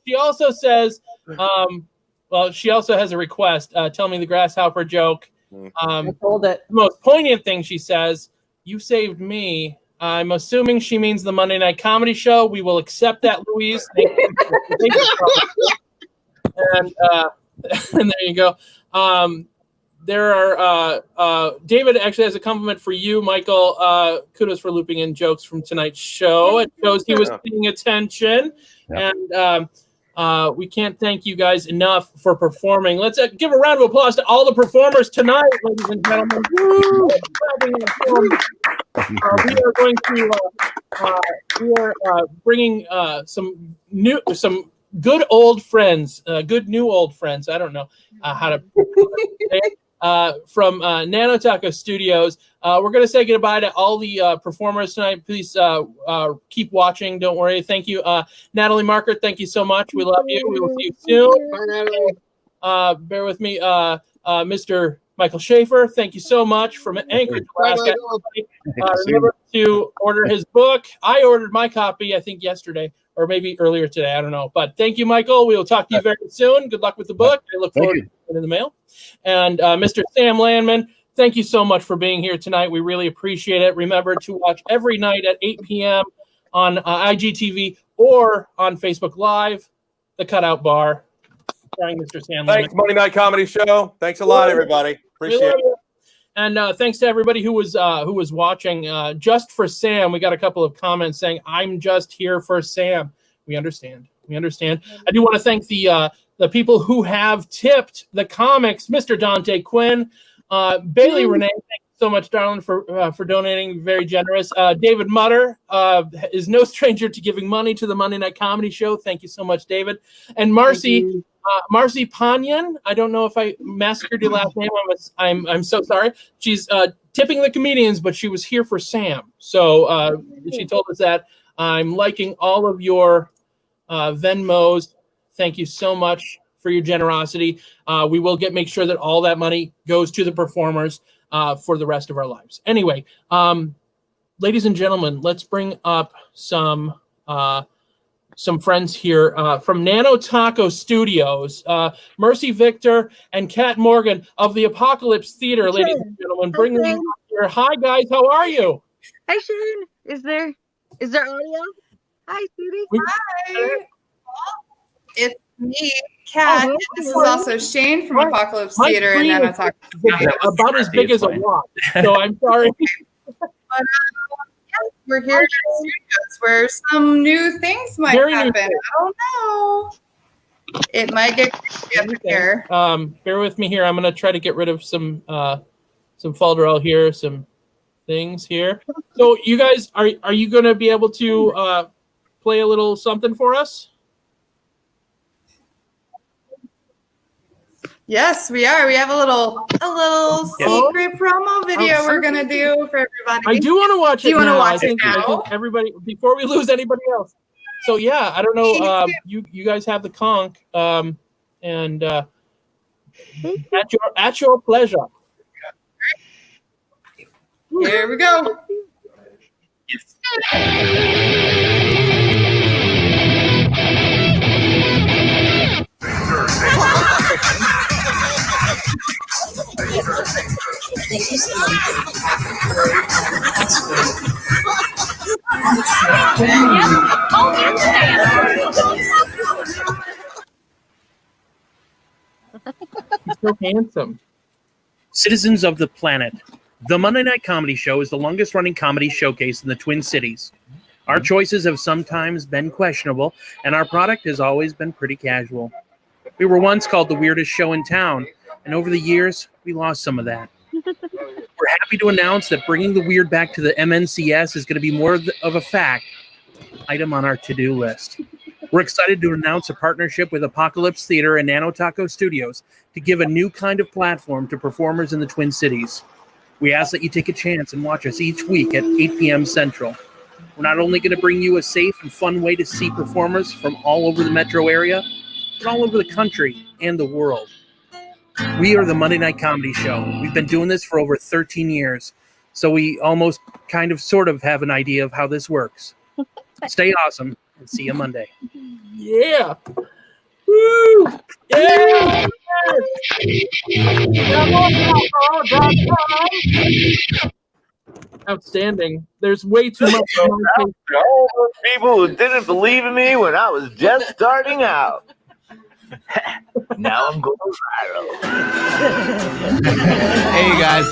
She also says, she also has a request. Tell me the grasshopper joke. I told it. The most poignant thing she says, "You saved me." I'm assuming she means the Monday Night Comedy Show. We will accept that, Louise. Thank you. And there you go. There are David actually has a compliment for you, Michael. Kudos for looping in jokes from tonight's show. It shows he was paying attention. Yep. And we can't thank you guys enough for performing. Let's give a round of applause to all the performers tonight, ladies and gentlemen. We are going to bringing some good old friends, good new old friends. I don't know how to say it. From Nano Taco Studios. We're going to say goodbye to all the performers tonight. Please keep watching. Don't worry. Thank you. Natalie Marker, thank you so much. We love you. We will see you soon. Bye, Natalie. Bear with me. Mr. Michael Schaefer, thank you so much from Anchorage, Alaska. Remember to order his book. I ordered my copy, I think, yesterday or maybe earlier today. I don't know. But thank you, Michael. We will talk to you very soon. Good luck with the book. I look forward to it in the mail. And Mr. Sam Landman, thank you so much for being here tonight. We really appreciate it. Remember to watch every night at 8 p.m. on IGTV or on Facebook Live, The Cutout Bar. Starring Mr. Sam Landman. Thanks, Monday Night Comedy Show. Thanks a lot, everybody. Appreciate it. And thanks to everybody who was watching. Just for Sam, we got a couple of comments saying, "I'm just here for Sam." We understand. We understand. I do want to thank the people who have tipped the comics, Mr. Dante Quinn, Bailey Renee. Thank you so much, darling, for donating. Very generous. David Mutter is no stranger to giving money to the Monday Night Comedy Show. Thank you so much, David. And Marcy Panyan. I don't know if I massacred your last name. I'm so sorry. She's tipping the comedians, but she was here for Sam. So she told us that. I'm liking all of your Venmos. Thank you so much for your generosity. We will make sure that all that money goes to the performers for the rest of our lives. Anyway, ladies and gentlemen, let's bring up some friends here from Nano Taco Studios. Mercy Victor and Kat Morgan of the Apocalypse Theater, ladies and gentlemen, bring them up here. Hi, guys. How are you? Hi, Shane. Is there audio? Hi, Sweetie. Hi. It's me, Kat. This is also Shane from Apocalypse Theater and Nano Taco. About as big as a rock. So I'm sorry. But, we're here in the studios where some new things might happen. I don't know. It might get crazy up here. Bear with me here. I'm going to try to get rid of some folderol here, some things here. So you guys, are you going to be able to play a little something for us? Yes, we are. We have a little secret promo video we're gonna do for everybody. I do want to watch it. Do you want to watch I think everybody, before we lose anybody else. So yeah, I don't know. You guys have the conch, and at your pleasure. Here we go. He's so handsome. Citizens of the planet, the Monday Night Comedy Show is the longest-running comedy showcase in the Twin Cities. Our choices have sometimes been questionable, and our product has always been pretty casual. We were once called the weirdest show in town, and over the years, we lost some of that. We're happy to announce that bringing the weird back to the MNCS is going to be more of a fact item on our to-do list. We're excited to announce a partnership with Apocalypse Theater and Nano Taco Studios to give a new kind of platform to performers in the Twin Cities. We ask that you take a chance and watch us each week at 8 p.m. Central. We're not only going to bring you a safe and fun way to see performers from all over the metro area, but all over the country and the world. We are the Monday Night Comedy Show. We've been doing this for over 13 years, so we almost sort of have an idea of how this works. Stay awesome, and see you Monday. Yeah! Woo! Yeah! Outstanding. There's way too much. All those people who didn't believe in me when I was just starting out. Now I'm going viral. Hey guys,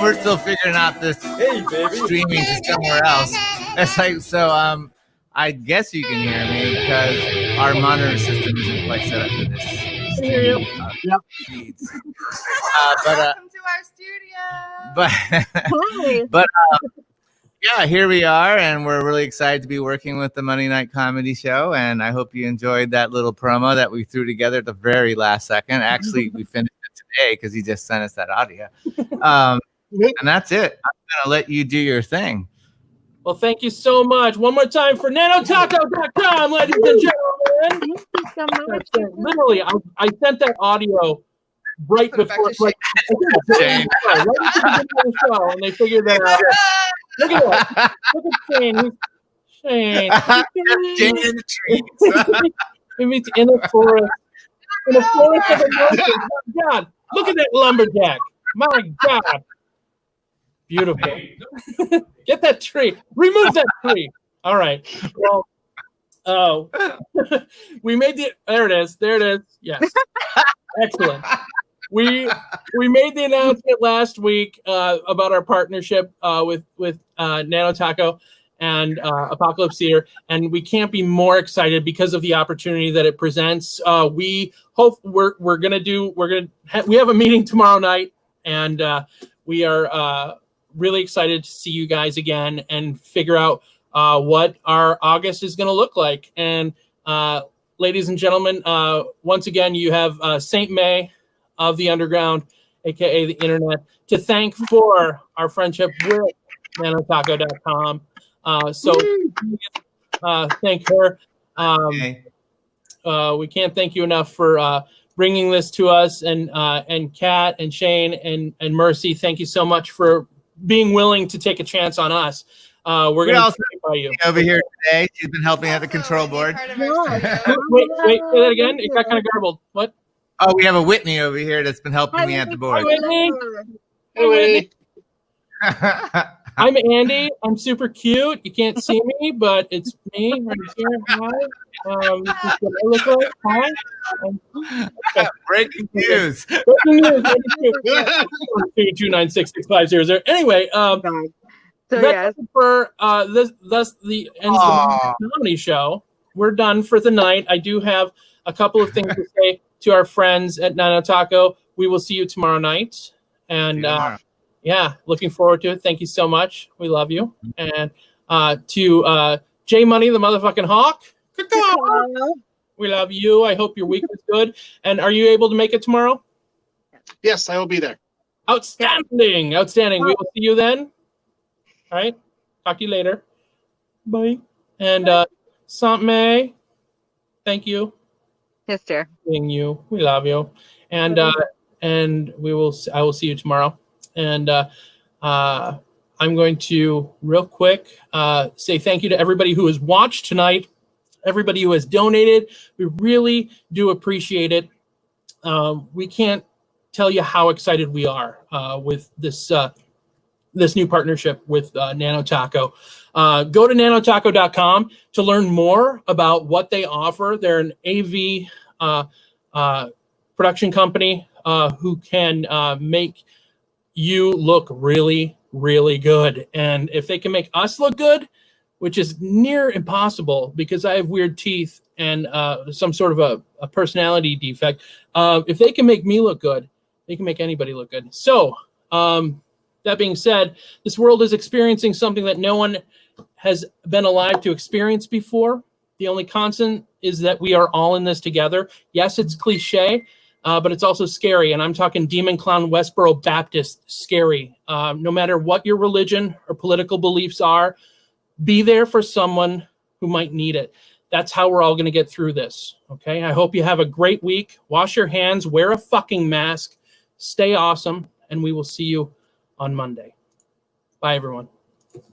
we're still figuring out this streaming to somewhere else. It's like, so I guess you can hear me because our monitor system isn't quite set up for this. Feeds. Welcome to our studio. But yeah, here we are, and we're really excited to be working with the Monday Night Comedy Show, and I hope you enjoyed that little promo that we threw together at the very last second. Actually, we finished it today because he just sent us that audio. And that's it. I'm going to let you do your thing. Well, thank you so much. One more time for nanotaco.com, ladies and gentlemen. Literally, I sent that audio right before, right before the show, and they figured that out. Look at that. Look at Shane. Shane. Shane in the trees. He meets in a forest. In a forest of emotions. My God. Look at that lumberjack. My God. Beautiful. Get that tree. Remove that tree. All right. Well, we made there it is. There it is. Yes. Excellent. We made the announcement last week about our partnership with Nano Taco and Apocalypse Theater, and we can't be more excited because of the opportunity that it presents. We hope we have a meeting tomorrow night, and we are really excited to see you guys again and figure out what our August is going to look like. And ladies and gentlemen, once again, you have Saint May of the Underground, aka the Internet, to thank for our friendship with nanotaco.com. So thank her. We can't thank you enough for bringing this to us, and Kat and Shane and Mercy. Thank you so much for being willing to take a chance on us. We're going to by you over here today. She's been helping at the control board. Wait, say that again. It got kind of garbled. What? Oh, we have a Whitney over here that's been helping me at the board. Hi, Whitney. Hey, Whitney. I'm Andy. I'm super cute. You can't see me, but it's me right here. Hi. This is what I look like. Hi. Okay. Breaking news. Breaking news. 2966500. Anyway, that's for this the end of the comedy show. We're done for the night. I do have a couple of things to say to our friends at Nano Taco. We will see you tomorrow night, and yeah, looking forward to it. Thank you so much. We love you. And to J Money, the motherfucking hawk, we love you. I hope your week was good. And are you able to make it tomorrow? Yes, I will be there. Outstanding. Outstanding. We will see you then. All right. Talk to you later. Bye. And Saint May, thank you. Yes, dear. Seeing you. We love you. And we will. I will see you tomorrow. And I'm going to real quick say thank you to everybody who has watched tonight, everybody who has donated. We really do appreciate it. We can't tell you how excited we are with this this new partnership with Nano Taco. Go to nanotaco.com to learn more about what they offer. They're an AV production company who can make you look really, really good. And if they can make us look good, which is near impossible because I have weird teeth and some sort of a personality defect, if they can make me look good, they can make anybody look good. So that being said, this world is experiencing something that no one has been alive to experience before. The only constant is that we are all in this together. Yes, it's cliche, but it's also scary. And I'm talking Demon Clown Westboro Baptist scary. No matter what your religion or political beliefs are, be there for someone who might need it. That's how we're all going to get through this. Okay. I hope you have a great week. Wash your hands, wear a fucking mask, stay awesome, and we will see you on Monday. Bye, everyone.